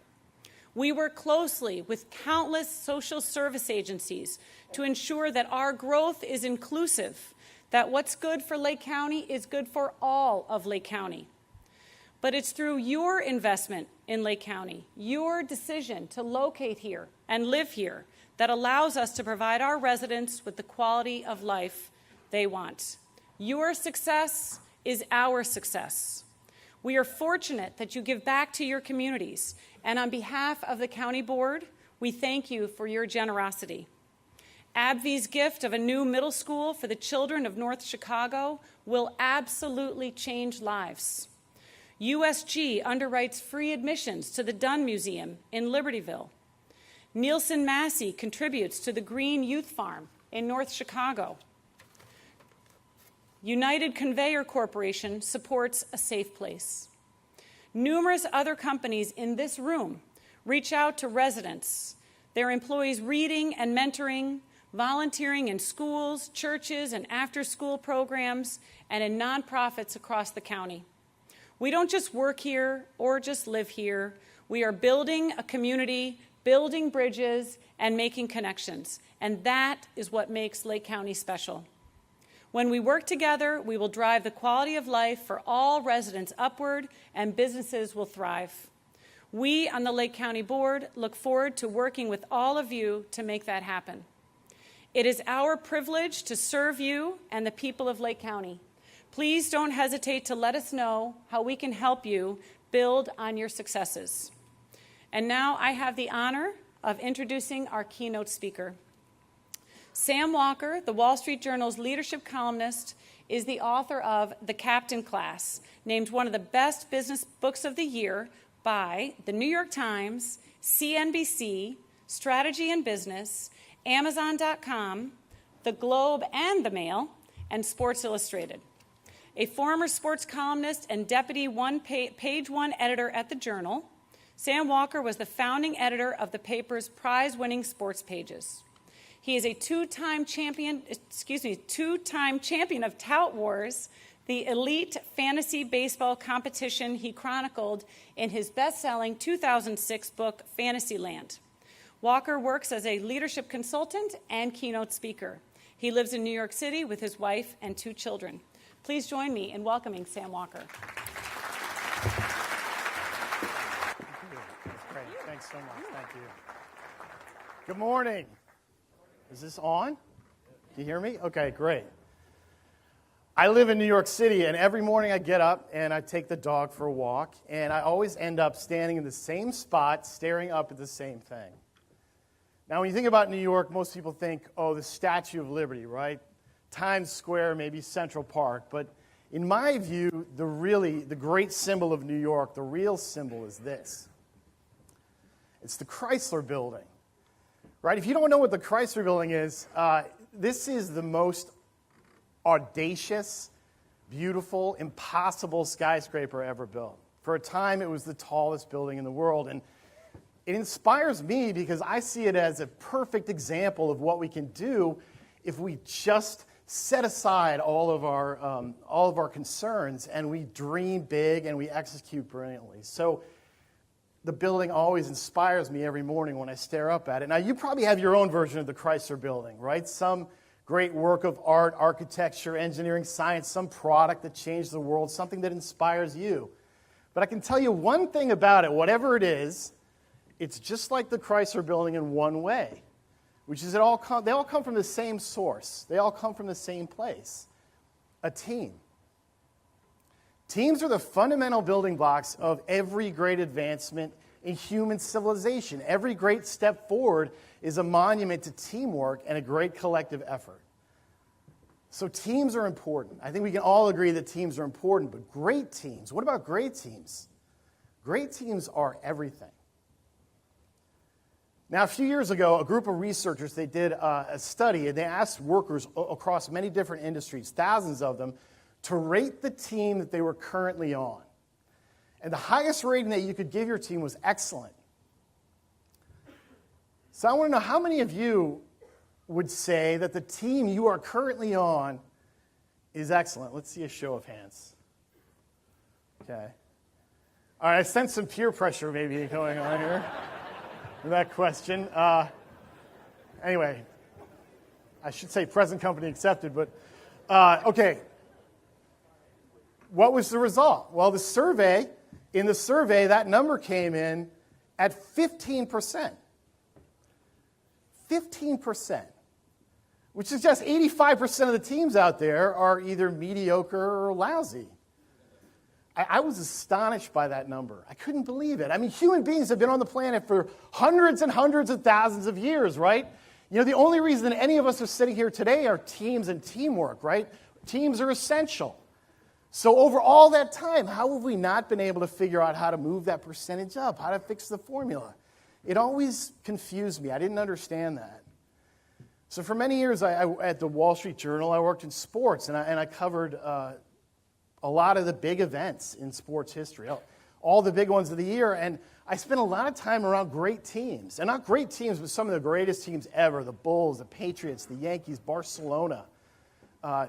We work closely with countless social service agencies to ensure that our growth is inclusive, that what's good for Lake County is good for all of Lake County. But it's through your investment in Lake County, your decision to locate here and live here, that allows us to provide our residents with the quality of life they want. Your success is our success. We are fortunate that you give back to your communities, and on behalf of the County Board, we thank you for your generosity. AbbVie's gift of a new middle school for the children of North Chicago will absolutely change lives. USG underwrites free admissions to the Dunn Museum in Libertyville. Nielsen Massey contributes to the Green Youth Farm in North Chicago. United Conveyor Corporation supports a safe place. Numerous other companies in this room reach out to residents, their employees reading and mentoring, volunteering in schools, churches, and after-school programs, and in nonprofits across the county. We don't just work here or just live here. We are building a community, building bridges, and making connections. And that is what makes Lake County special. When we work together, we will drive the quality of life for all residents upward, and businesses will thrive. We on the Lake County Board look forward to working with all of you to make that happen. It is our privilege to serve you and the people of Lake County. Please don't hesitate to let us know how we can help you build on your successes. And now I have the honor of introducing our keynote speaker. Sam Walker, the Wall Street Journal's leadership columnist, is the author of The Captain Class, named one of the best business books of the year by the New York Times, CNBC, Strategy and Business, Amazon.com, The Globe and the Mail, and Sports Illustrated. A former sports columnist and deputy page one editor at the Journal, Sam Walker was the founding editor of the paper's prize-winning sports pages. He is a two-time champion of Tout Wars, the elite fantasy baseball competition he chronicled in his best-selling 2006 book, Fantasyland. Walker works as a leadership consultant and keynote speaker. He lives in New York City with his wife and 2 children. Please join me in welcoming Sam Walker. That's great. Thanks so much. Thank you. Good morning. Is this on? Can you hear me? Okay, great. I live in New York City, and every morning I get up and I take the dog for a walk, and I always end up standing in the same spot, staring up at the same thing. Now, when you think about New York, most people think, oh, the Statue of Liberty, right? Times Square, maybe Central Park. But in my view, the great symbol of New York, the real symbol is this. It's the Chrysler Building, right? If you don't know what the Chrysler Building is, this is the most audacious, beautiful, impossible skyscraper ever built. For a time, it was the tallest building in the world. And it inspires me because I see it as a perfect example of what we can do if we just set aside all of our concerns and we dream big and we execute brilliantly. So the building always inspires me every morning when I stare up at it. Now, you probably have your own version of the Chrysler Building, right? Some great work of art, architecture, engineering, science, some product that changed the world, something that inspires you. But I can tell you one thing about it, whatever it is, it's just like the Chrysler Building in one way, which is they all come from the same source. They all come from the same place, a team. Teams are the fundamental building blocks of every great advancement in human civilization. Every great step forward is a monument to teamwork and a great collective effort. So teams are important. I think we can all agree that teams are important, but great teams, what about great teams? Great teams are everything. Now, a few years ago, a group of researchers, they did a study, and they asked workers across many different industries, thousands of them, to rate the team that they were currently on. And the highest rating that you could give your team was excellent. So I want to know how many of you would say that the team you are currently on is excellent. Let's see a show of hands. Okay. All right, I sense some peer pressure maybe going on here with that question. Anyway, I should say present company accepted, but okay. What was the result? Well, in the survey, that number came in at 15%. 15%, which suggests 85% of the teams out there are either mediocre or lousy. I was astonished by that number. I couldn't believe it. I mean, human beings have been on the planet for hundreds and hundreds of thousands of years, right? You know, the only reason that any of us are sitting here today are teams and teamwork, right? Teams are essential. So over all that time, how have we not been able to figure out how to move that percentage up, how to fix the formula? It always confused me. I didn't understand that. So for many years, at the Wall Street Journal, I worked in sports, and I covered a lot of the big events in sports history, all the big ones of the year, and I spent a lot of time around great teams. And not great teams, but some of the greatest teams ever, the Bulls, the Patriots, the Yankees, Barcelona,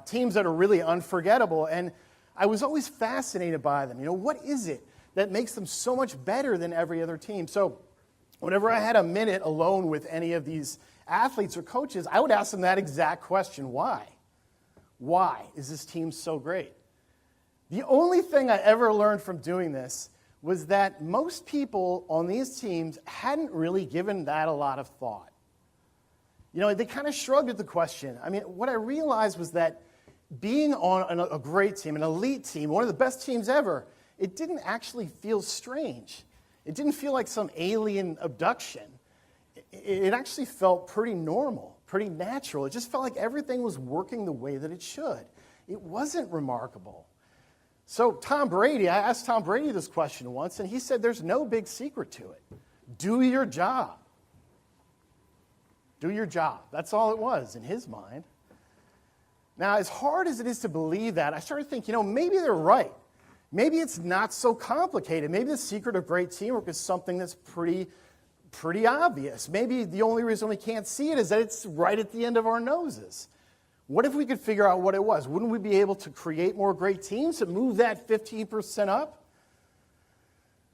teams that are really unforgettable. And I was always fascinated by them. You know, what is it that makes them so much better than every other team? So whenever I had a minute alone with any of these athletes or coaches, I would ask them that exact question. Why? Why is this team so great? The only thing I ever learned from doing this was that most people on these teams hadn't really given that a lot of thought. You know, they kind of shrugged at the question. I mean, what I realized was that being on a great team, an elite team, one of the best teams ever, it didn't actually feel strange. It didn't feel like some alien abduction. It actually felt pretty normal, pretty natural. It just felt like everything was working the way that it should. It wasn't remarkable. So Tom Brady, I asked Tom Brady this question once, and he said there's no big secret to it. Do your job. Do your job. That's all it was in his mind. Now, as hard as it is to believe that, I started thinking, you know, maybe they're right. Maybe it's not so complicated. Maybe the secret of great teamwork is something that's pretty pretty obvious. Maybe the only reason we can't see it is that it's right at the end of our noses. What if we could figure out what it was? Wouldn't we be able to create more great teams to move that 15% up?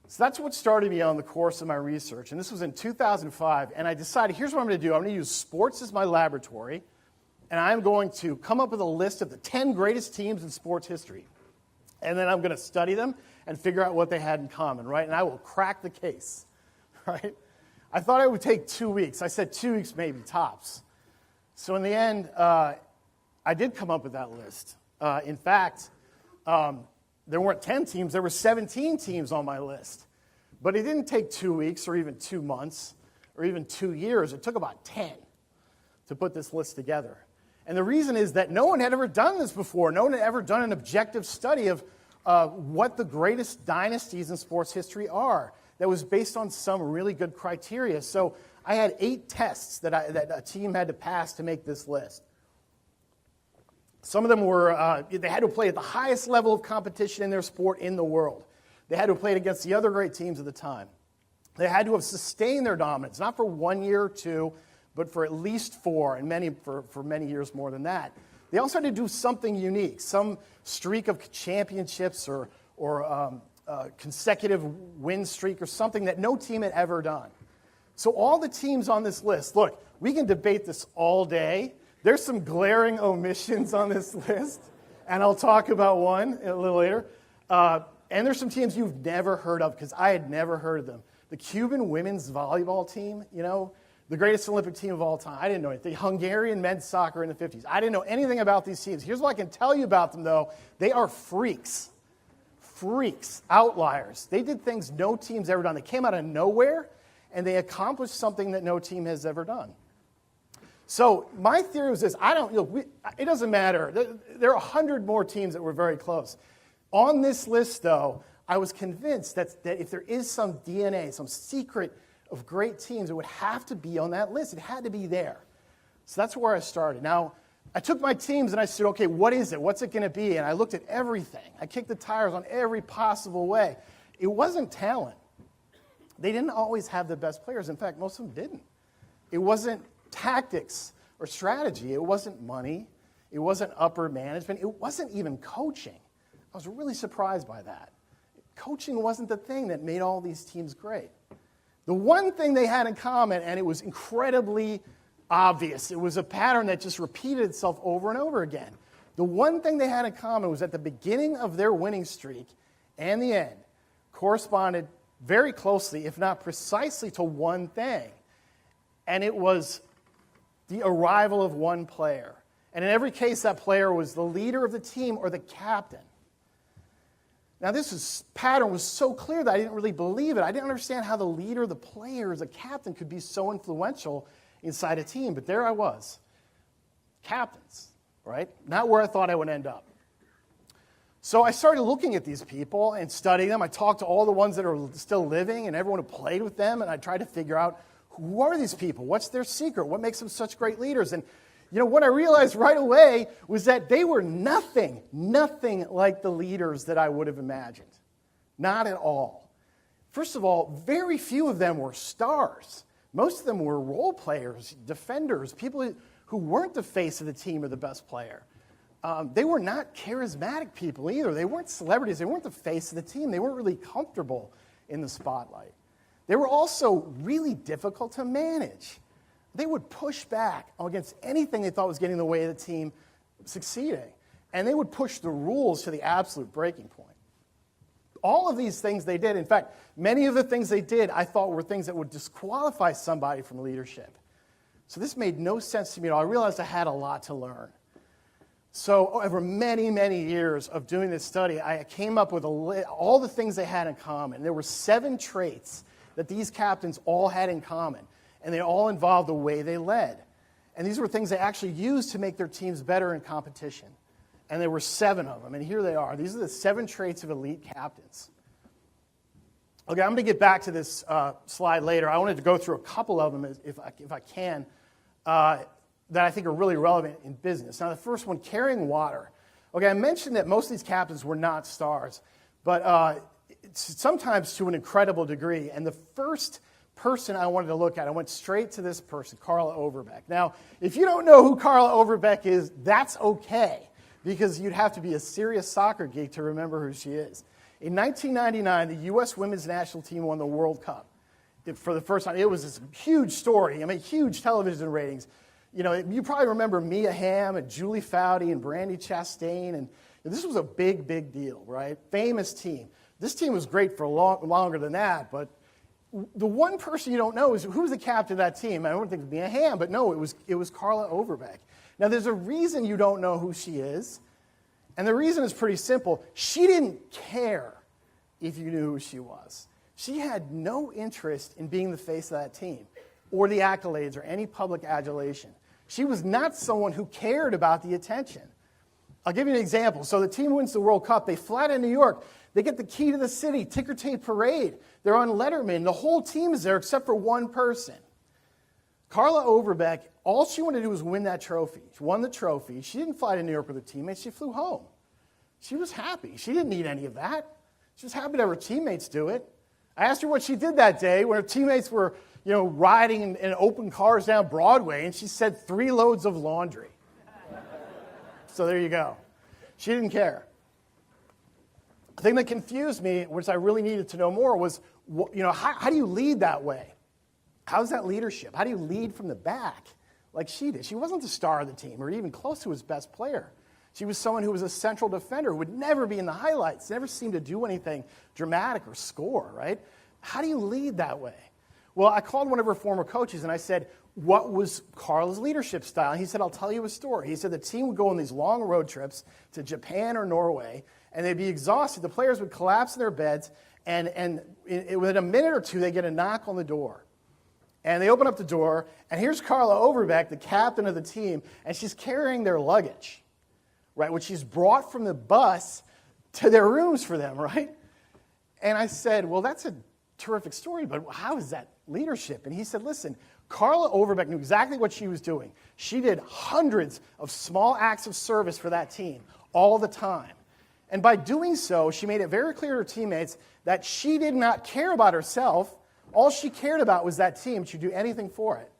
So that's what started me on the course of my research. And this was in 2005. And I decided, here's what I'm going to do. I'm going to use sports as my laboratory. And I'm going to come up with a list of the 10 greatest teams in sports history. And then I'm going to study them and figure out what they had in common, right? And I will crack the case, right? I thought it would take 2 weeks. I said 2 weeks maybe, tops. So in the end, I did come up with that list. In fact, there weren't 10 teams, there were 17 teams on my list. But it didn't take 2 weeks or even 2 months or even 2 years. It took about 10 to put this list together. And the reason is that no one had ever done this before. No one had ever done an objective study of what the greatest dynasties in sports history are that was based on some really good criteria. So I had 8 tests that a team had to pass to make this list. Some of them were, they had to play at the highest level of competition in their sport in the world. They had to play against the other great teams of the time. They had to have sustained their dominance, not for 1 year or 2, but for at least 4, and for many years more than that. They also had to do something unique, some streak of championships or consecutive win streak or something that no team had ever done. So all the teams on this list, look, we can debate this all day. There's some glaring omissions on this list, and I'll talk about one a little later. And there's some teams you've never heard of, because I had never heard of them. The Cuban women's volleyball team, you know, the greatest Olympic team of all time. I didn't know it. The Hungarian men's soccer in the 50s. I didn't know anything about these teams. Here's what I can tell you about them, though. They are freaks. Freaks, outliers. They did things no team's ever done. They came out of nowhere, and they accomplished something that no team has ever done. So my theory was this. It doesn't matter. There are 100 more teams that were very close. On this list, though, I was convinced that if there is some DNA, some secret of great teams, it would have to be on that list. It had to be there. So that's where I started. Now, I took my teams and I said, okay, what is it? What's it going to be? And I looked at everything. I kicked the tires on every possible way. It wasn't talent. They didn't always have the best players. In fact, most of them didn't. It wasn't tactics or strategy. It wasn't money. It wasn't upper management. It wasn't even coaching. I was really surprised by that. Coaching wasn't the thing that made all these teams great. The one thing they had in common, and it was incredibly obvious, it was a pattern that just repeated itself over and over again. The one thing they had in common was that the beginning of their winning streak and the end corresponded very closely, if not precisely, to one thing. And it was the arrival of one player. And in every case, that player was the leader of the team or the captain. Now, this pattern was so clear that I didn't really believe it. I didn't understand how the leader, the player, the captain could be so influential inside a team. But there I was. Captains, right? Not where I thought I would end up. So I started looking at these people and studying them. I talked to all the ones that are still living and everyone who played with them, and I tried to figure out, who are these people? What's their secret? What makes them such great leaders? And you know, what I realized right away was that they were nothing like the leaders that I would have imagined. Not at all. First of all, very few of them were stars. Most of them were role players, defenders, people who weren't the face of the team or the best player. They were not charismatic people either. They weren't celebrities. They weren't the face of the team. They weren't really comfortable in the spotlight. They were also really difficult to manage. They would push back against anything they thought was getting in the way of the team succeeding. And they would push the rules to the absolute breaking point. All of these things they did, in fact, many of the things they did I thought were things that would disqualify somebody from leadership. So this made no sense to me at all. I realized I had a lot to learn. So over many, many years of doing this study, I came up with all the things they had in common. There were 7 traits that these captains all had in common. And they all involved the way they led. And these were things they actually used to make their teams better in competition. And there were 7 of them. And here they are. These are the 7 traits of elite captains. Okay, I'm going to get back to this slide later. I wanted to go through a couple of them, if I can, that I think are really relevant in business. Now, the first one, carrying water. Okay, I mentioned that most of these captains were not stars, but sometimes to an incredible degree. And the first person I wanted to look at. I went straight to this person, Carla Overbeck. Now, if you don't know who Carla Overbeck is, that's okay, because you'd have to be a serious soccer geek to remember who she is. In 1999, the U.S. women's national team won the World Cup. For the first time. It was this huge story. I mean, huge television ratings. You know, you probably remember Mia Hamm and Julie Foudy and Brandy Chastain, and this was a big, big deal, right? Famous team. This team was great for longer than that, but the one person you don't know is who's the captain of that team. I don't think it was Mia Hamm, but no, it was Carla Overbeck. Now, there's a reason you don't know who she is, and the reason is pretty simple. She didn't care if you knew who she was. She had no interest in being the face of that team or the accolades or any public adulation. She was not someone who cared about the attention. I'll give you an example. So the team wins the World Cup. They fly to New York. They get the key to the city, ticker tape parade. They're on Letterman. The whole team is there except for one person. Carla Overbeck, all she wanted to do was win that trophy. She won the trophy. She didn't fly to New York with her teammates. She flew home. She was happy. She didn't need any of that. She was happy to have her teammates do it. I asked her what she did that day when her teammates were, riding in open cars down Broadway, and she said 3 loads of laundry. So there you go. She didn't care. The thing that confused me, which I really needed to know more, was, how do you lead that way? How's that leadership? How do you lead from the back like she did? She wasn't the star of the team or even close to his best player. She was someone who was a central defender who would never be in the highlights, never seemed to do anything dramatic or score, right? How do you lead that way? Well, I called one of her former coaches and I said, what was Carla's leadership style? And he said, I'll tell you a story. He said the team would go on these long road trips to Japan or Norway, and they'd be exhausted. The players would collapse in their beds, and within a minute or two, they get a knock on the door. And they open up the door, and here's Carla Overbeck, the captain of the team, and she's carrying their luggage, right, which she's brought from the bus to their rooms for them, right? And I said, well, that's a terrific story, but how is that leadership? And he said, listen, Carla Overbeck knew exactly what she was doing. She did hundreds of small acts of service for that team all the time. And by doing so, she made it very clear to her teammates that she did not care about herself. All she cared about was that team. She'd do anything for it.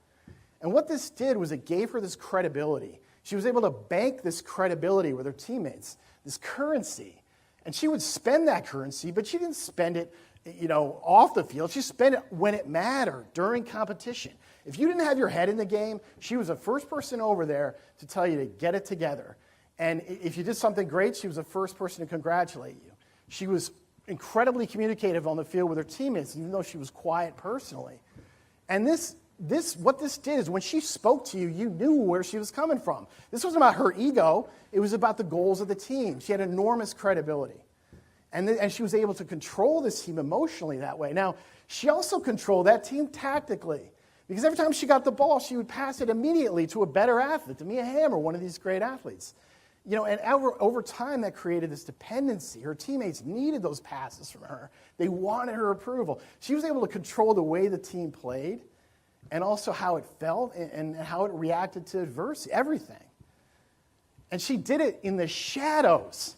And what this did was it gave her this credibility. She was able to bank this credibility with her teammates, this currency. And she would spend that currency, but she didn't spend it, off the field. She spent it when it mattered, during competition. If you didn't have your head in the game, she was the first person over there to tell you to get it together. And if you did something great, she was the first person to congratulate you. She was incredibly communicative on the field with her teammates, even though she was quiet personally. And what this did is when she spoke to you, you knew where she was coming from. This wasn't about her ego. It was about the goals of the team. She had enormous credibility. And she was able to control this team emotionally that way. Now, she also controlled that team tactically. Because every time she got the ball, she would pass it immediately to a better athlete, to Mia Hamm, or one of these great athletes. And over time, that created this dependency. Her teammates needed those passes from her. They wanted her approval. She was able to control the way the team played and also how it felt and how it reacted to adversity, everything. And she did it in the shadows.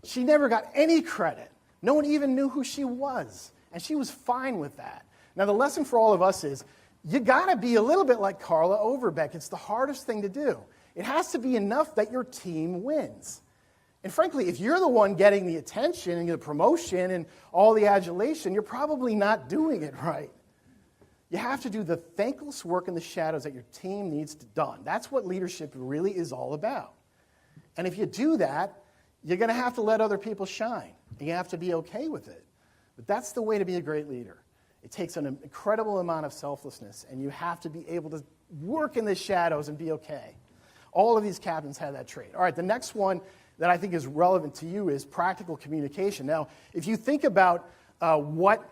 She never got any credit. No one even knew who she was. And she was fine with that. Now, the lesson for all of us is you got to be a little bit like Carla Overbeck. It's the hardest thing to do. It has to be enough that your team wins. And frankly, if you're the one getting the attention and the promotion and all the adulation, you're probably not doing it right. You have to do the thankless work in the shadows that your team needs done. That's what leadership really is all about. And if you do that, you're going to have to let other people shine. And you have to be okay with it. But that's the way to be a great leader. It takes an incredible amount of selflessness, and you have to be able to work in the shadows and be okay. All of these captains had that trait. All right, the next one that I think is relevant to you is practical communication. Now, if you think about what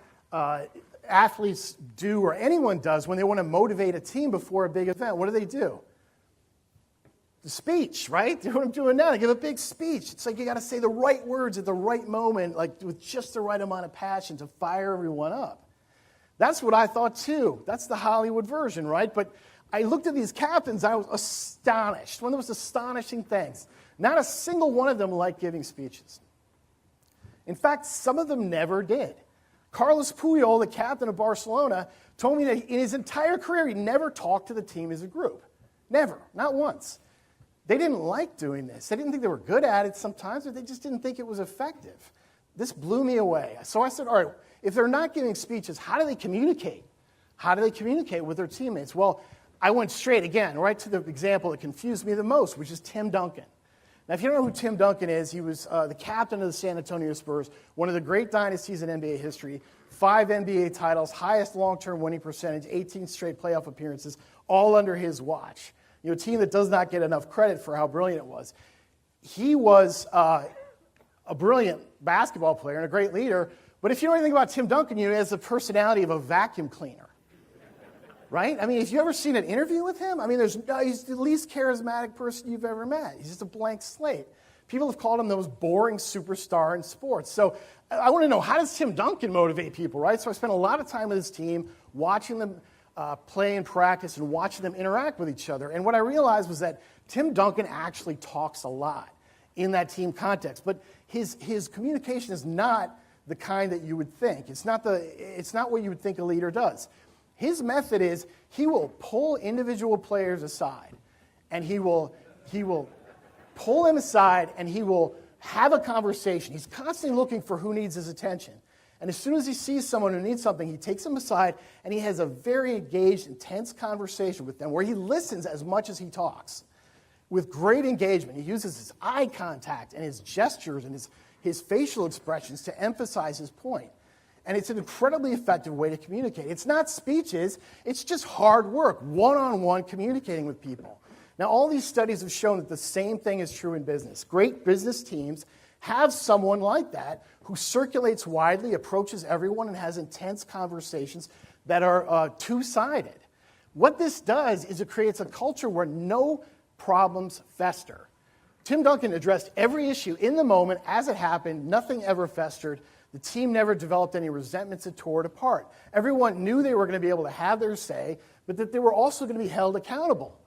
athletes do or anyone does when they want to motivate a team before a big event, what do? The speech, right? Do what I'm doing now. They give a big speech. It's like you got to say the right words at the right moment, like with just the right amount of passion to fire everyone up. That's what I thought too. That's the Hollywood version, right? But I looked at these captains, I was astonished. One of the most astonishing things. Not a single one of them liked giving speeches. In fact, some of them never did. Carlos Puyol, the captain of Barcelona, told me that in his entire career, he never talked to the team as a group. Never, not once. They didn't like doing this. They didn't think they were good at it sometimes, or they just didn't think it was effective. This blew me away. So I said, all right, if they're not giving speeches, how do they communicate? How do they communicate with their teammates? Well, I went straight, again, right to the example that confused me the most, which is Tim Duncan. Now, if you don't know who Tim Duncan is, he was the captain of the San Antonio Spurs, one of the great dynasties in NBA history, 5 NBA titles, highest long-term winning percentage, 18 straight playoff appearances, all under his watch. You know, a team that does not get enough credit for how brilliant it was. He was a brilliant basketball player and a great leader, but if you know anything about Tim Duncan, you know he has the personality of a vacuum cleaner. Right? I mean, if you ever seen an interview with him, I mean, he's the least charismatic person you've ever met. He's just a blank slate. People have called him the most boring superstar in sports. So I want to know, how does Tim Duncan motivate people, right? So I spent a lot of time with his team, watching them play and practice and watching them interact with each other. And what I realized was that Tim Duncan actually talks a lot in that team context. But his communication is not the kind that you would think. It's not what you would think a leader does. His method is he will pull individual players aside, and he will pull them aside, and he will have a conversation. He's constantly looking for who needs his attention. And as soon as he sees someone who needs something, he takes them aside, and he has a very engaged, intense conversation with them where he listens as much as he talks with great engagement. He uses his eye contact and his gestures and his facial expressions to emphasize his point. And it's an incredibly effective way to communicate. It's not speeches, it's just hard work, one-on-one communicating with people. Now, all these studies have shown that the same thing is true in business. Great business teams have someone like that who circulates widely, approaches everyone, and has intense conversations that are two-sided. What this does is it creates a culture where no problems fester. Tim Duncan addressed every issue in the moment as it happened. Nothing ever festered. The team never developed any resentments that tore it apart. Everyone knew they were going to be able to have their say, but that they were also going to be held accountable,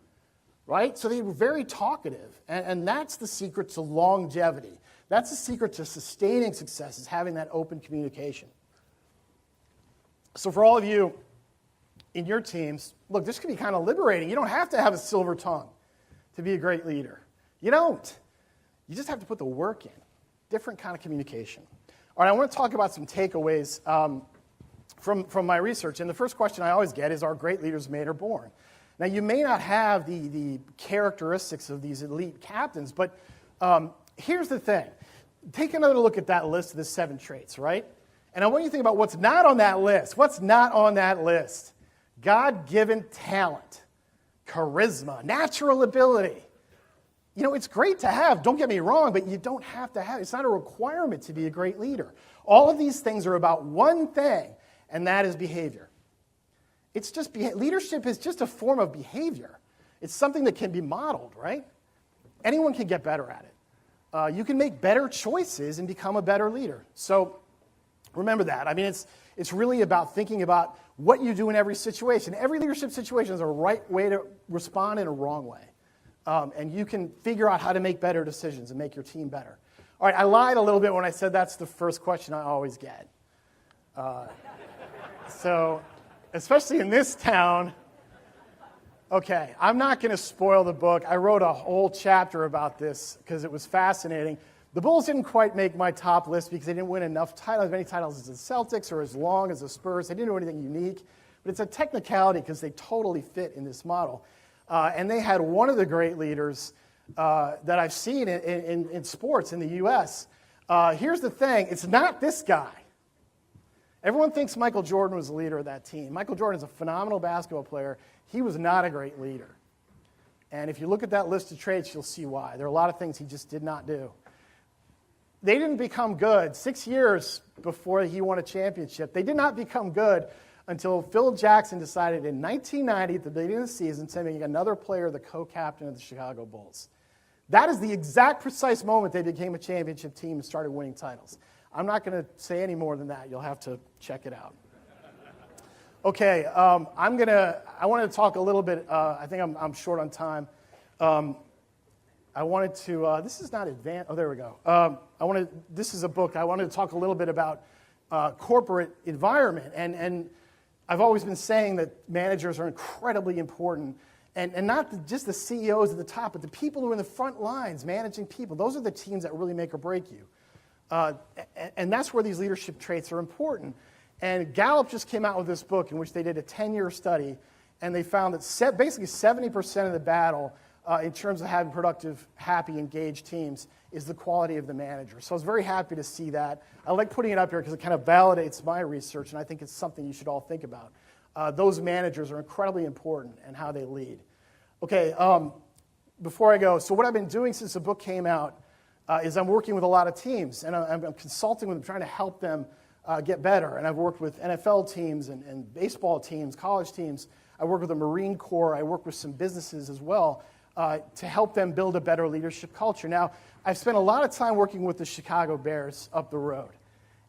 right? So they were very talkative, and that's the secret to longevity. That's the secret to sustaining success, is having that open communication. So for all of you in your teams, look, this can be kind of liberating. You don't have to have a silver tongue to be a great leader. You don't. You just have to put the work in. Different kind of communication. All right, I want to talk about some takeaways from my research. And the first question I always get is, are great leaders made or born? Now, you may not have the characteristics of these elite captains, but here's the thing. Take another look at that list of the 7 traits, right? And I want you to think about what's not on that list. What's not on that list? God-given talent, charisma, natural ability. You know, it's great to have, don't get me wrong, but you don't have to have it. It's not a requirement to be a great leader. All of these things are about one thing, and that is behavior. It's just leadership is just a form of behavior. It's something that can be modeled, right? Anyone can get better at it. You can make better choices and become a better leader. So remember that. I mean, it's really about thinking about what you do in every situation. Every leadership situation is a right way to respond and a wrong way. And you can figure out how to make better decisions and make your team better. All right, I lied a little bit when I said that's the first question I always get. So, especially in this town, okay, I'm not going to spoil the book. I wrote a whole chapter about this because it was fascinating. The Bulls didn't quite make my top list because they didn't win enough titles, as many titles as the Celtics or as long as the Spurs. They didn't do anything unique. But it's a technicality because they totally fit in this model. And they had one of the great leaders that I've seen in sports in the U.S. Here's the thing. It's not this guy. Everyone thinks Michael Jordan was the leader of that team. Michael Jordan is a phenomenal basketball player. He was not a great leader. And if you look at that list of traits, you'll see why. There are a lot of things he just did not do. They didn't become good 6 years before he won a championship. They did not become good until Phil Jackson decided in 1990, at the beginning of the season, to make another player the co-captain of the Chicago Bulls. That is the exact precise moment they became a championship team and started winning titles. I'm not going to say any more than that. You'll have to check it out. Okay, I wanted to talk a little bit. I think I'm short on time. I wanted to. This is not advanced. Oh, there we go. This is a book. I wanted to talk a little bit about corporate environment. And I've always been saying that managers are incredibly important. And not just the CEOs at the top, but the people who are in the front lines managing people. Those are the teams that really make or break you. And that's where these leadership traits are important. And Gallup just came out with this book in which they did a 10-year study, and they found that basically 70% of the battle in terms of having productive, happy, engaged teams is the quality of the manager. So I was very happy to see that. I like putting it up here because it kind of validates my research, and I think it's something you should all think about. Those managers are incredibly important and how they lead. Okay, before I go, so what I've been doing since the book came out is I'm working with a lot of teams, and I'm consulting with them, trying to help them get better. And I've worked with NFL teams and baseball teams, college teams. I work with the Marine Corps. I work with some businesses as well to help them build a better leadership culture. Now, I've spent a lot of time working with the Chicago Bears up the road.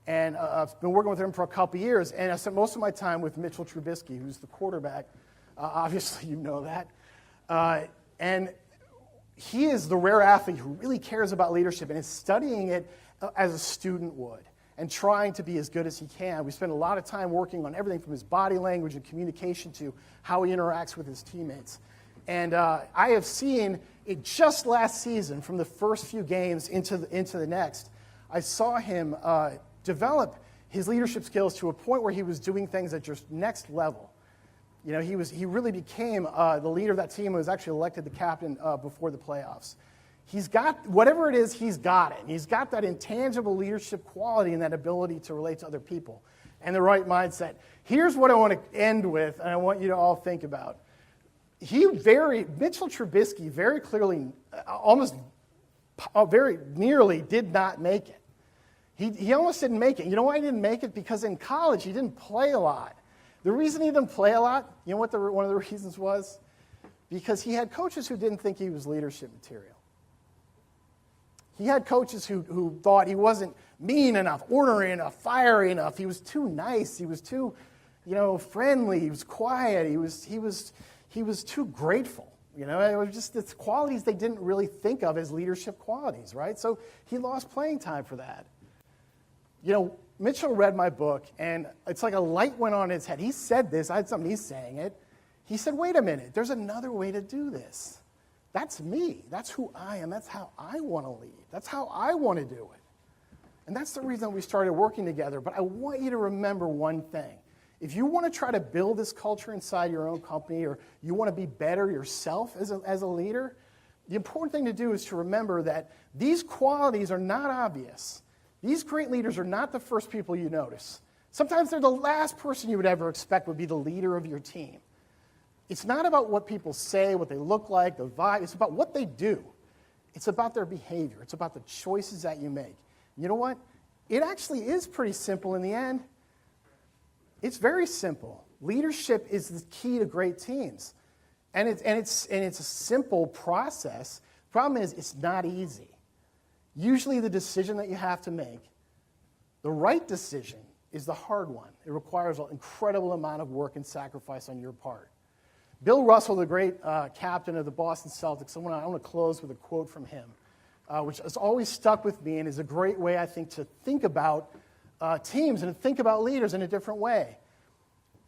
And I've been working with them for a couple of years, and I spent most of my time with Mitchell Trubisky, who's the quarterback. Obviously, you know that. And he is the rare athlete who really cares about leadership and is studying it as a student would and trying to be as good as he can. We spend a lot of time working on everything from his body language and communication to how he interacts with his teammates. And I have seen it just last season, from the first few games into the next, I saw him develop his leadership skills to a point where he was doing things at just next level. You know, he really became the leader of that team and was actually elected the captain before the playoffs. He's got, whatever it is, he's got it. He's got that intangible leadership quality and that ability to relate to other people and the right mindset. Here's what I want to end with, and I want you to all think about. Mitchell Trubisky very clearly, almost very nearly did not make it. He almost didn't make it. You know why he didn't make it? Because in college, he didn't play a lot. The reason he didn't play a lot, you know what one of the reasons was? Because he had coaches who didn't think he was leadership material. He had coaches who thought he wasn't mean enough, orderly enough, fiery enough. He was too nice. He was too, friendly. He was quiet. He was too grateful. It was just the qualities they didn't really think of as leadership qualities, right? So he lost playing time for that. Mitchell read my book, and it's like a light went on in his head. He said this. I had something, he's saying it. He said, wait a minute, there's another way to do this. That's me. That's who I am. That's how I want to lead. That's how I want to do it. And that's the reason we started working together. But I want you to remember one thing. If you want to try to build this culture inside your own company, or you want to be better yourself as a leader, the important thing to do is to remember that these qualities are not obvious. These great leaders are not the first people you notice. Sometimes they're the last person you would ever expect would be the leader of your team. It's not about what people say, what they look like, the vibe. It's about what they do. It's about their behavior. It's about the choices that you make. You know what? It actually is pretty simple in the end. It's very simple. Leadership is the key to great teams. And it's a simple process. The problem is it's not easy. Usually the decision that you have to make, the right decision, is the hard one. It requires an incredible amount of work and sacrifice on your part. Bill Russell, the great captain of the Boston Celtics, I want to close with a quote from him, which has always stuck with me and is a great way, I think, to think about teams and to think about leaders in a different way.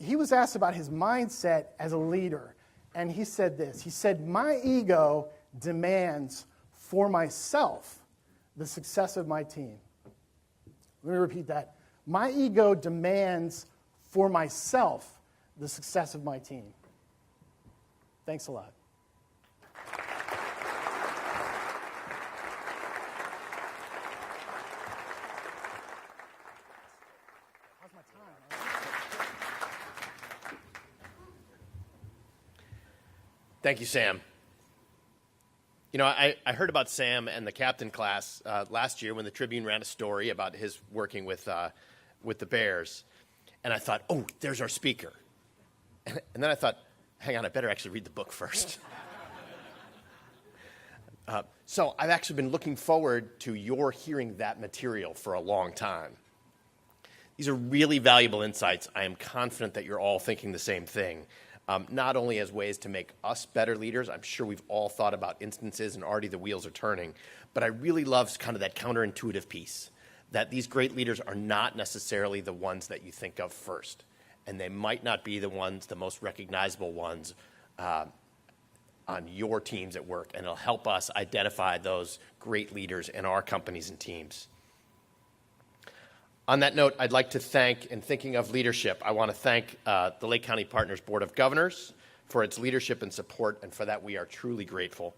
He was asked about his mindset as a leader, and he said this. He said, my ego demands for myself the success of my team. Let me repeat that. My ego demands for myself the success of my team. Thanks a lot. How's my time? Thank you, Sam. I heard about Sam and the captain class last year when the Tribune ran a story about his working with the Bears. And I thought, oh, there's our speaker. And then I thought, hang on, I better actually read the book first. So I've actually been looking forward to your hearing that material for a long time. These are really valuable insights. I am confident that you're all thinking the same thing. Not only as ways to make us better leaders, I'm sure we've all thought about instances and already the wheels are turning, but I really love kind of that counterintuitive piece, that these great leaders are not necessarily the ones that you think of first. And they might not be the ones, the most recognizable ones on your teams at work. And it'll help us identify those great leaders in our companies and teams. On that note, I'd like to thank, in thinking of leadership, I want to thank the Lake County Partners Board of Governors for its leadership and support, and for that we are truly grateful.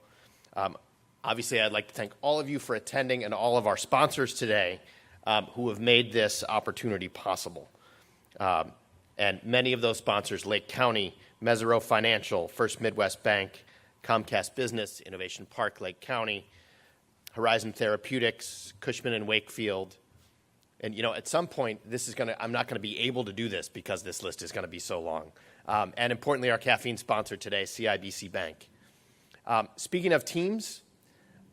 Obviously, I'd like to thank all of you for attending and all of our sponsors today who have made this opportunity possible. And many of those sponsors, Lake County, Mesereau Financial, First Midwest Bank, Comcast Business, Innovation Park, Lake County, Horizon Therapeutics, Cushman and Wakefield. And, you know, at some point, I'm not going to be able to do this because this list is going to be so long. And importantly, our caffeine sponsor today, CIBC Bank. Speaking of teams,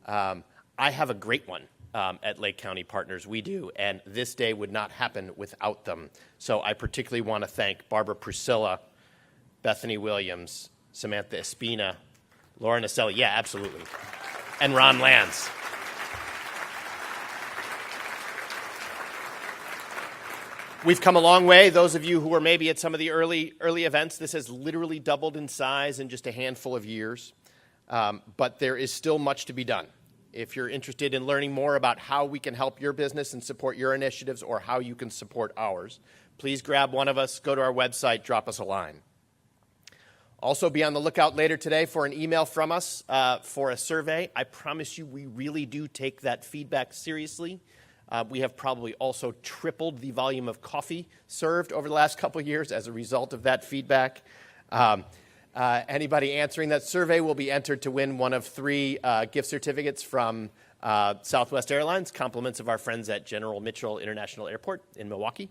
I have a great one at Lake County Partners. We do, and this day would not happen without them. So I particularly want to thank Barbara Priscilla, Bethany Williams, Samantha Espina, Laura Naselli, yeah, absolutely, and Ron Lands. We've come a long way. Those of you who were maybe at some of the early events, this has literally doubled in size in just a handful of years. But there is still much to be done. If you're interested in learning more about how we can help your business and support your initiatives, or how you can support ours, please grab one of us, go to our website, drop us a line. Also, be on the lookout later today for an email from us for a survey. I promise you we really do take that feedback seriously. We have probably also tripled the volume of coffee served over the last couple of years as a result of that feedback. Anybody answering that survey will be entered to win one of 3 gift certificates from Southwest Airlines, compliments of our friends at General Mitchell International Airport in Milwaukee.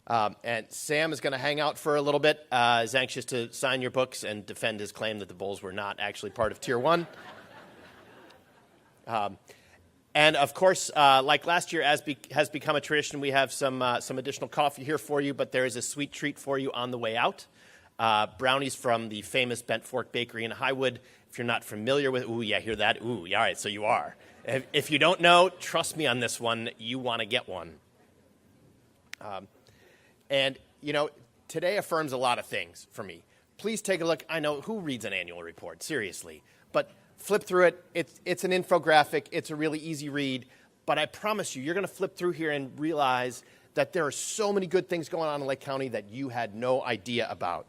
And Sam is going to hang out for a little bit, is anxious to sign your books and defend his claim that the Bulls were not actually part of Tier 1. And of course, like last year, as has become a tradition, we have some additional coffee here for you, but there is a sweet treat for you on the way out. Brownies from the famous Bent Fork Bakery in Highwood. If you're not familiar with, ooh, yeah, hear that? Ooh, yeah, all right, so you are. If you don't know, trust me on this one, you want to get one. And, you know, today affirms a lot of things for me. Please take a look. I know, who reads an annual report? Seriously. But flip through it. It's an infographic. It's a really easy read. But I promise you, you're going to flip through here and realize that there are so many good things going on in Lake County that you had no idea about.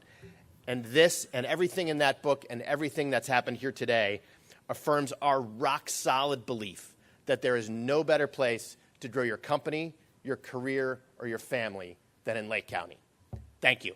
And this and everything in that book and everything that's happened here today affirms our rock-solid belief that there is no better place to grow your company, your career, or your family than in Lake County. Thank you.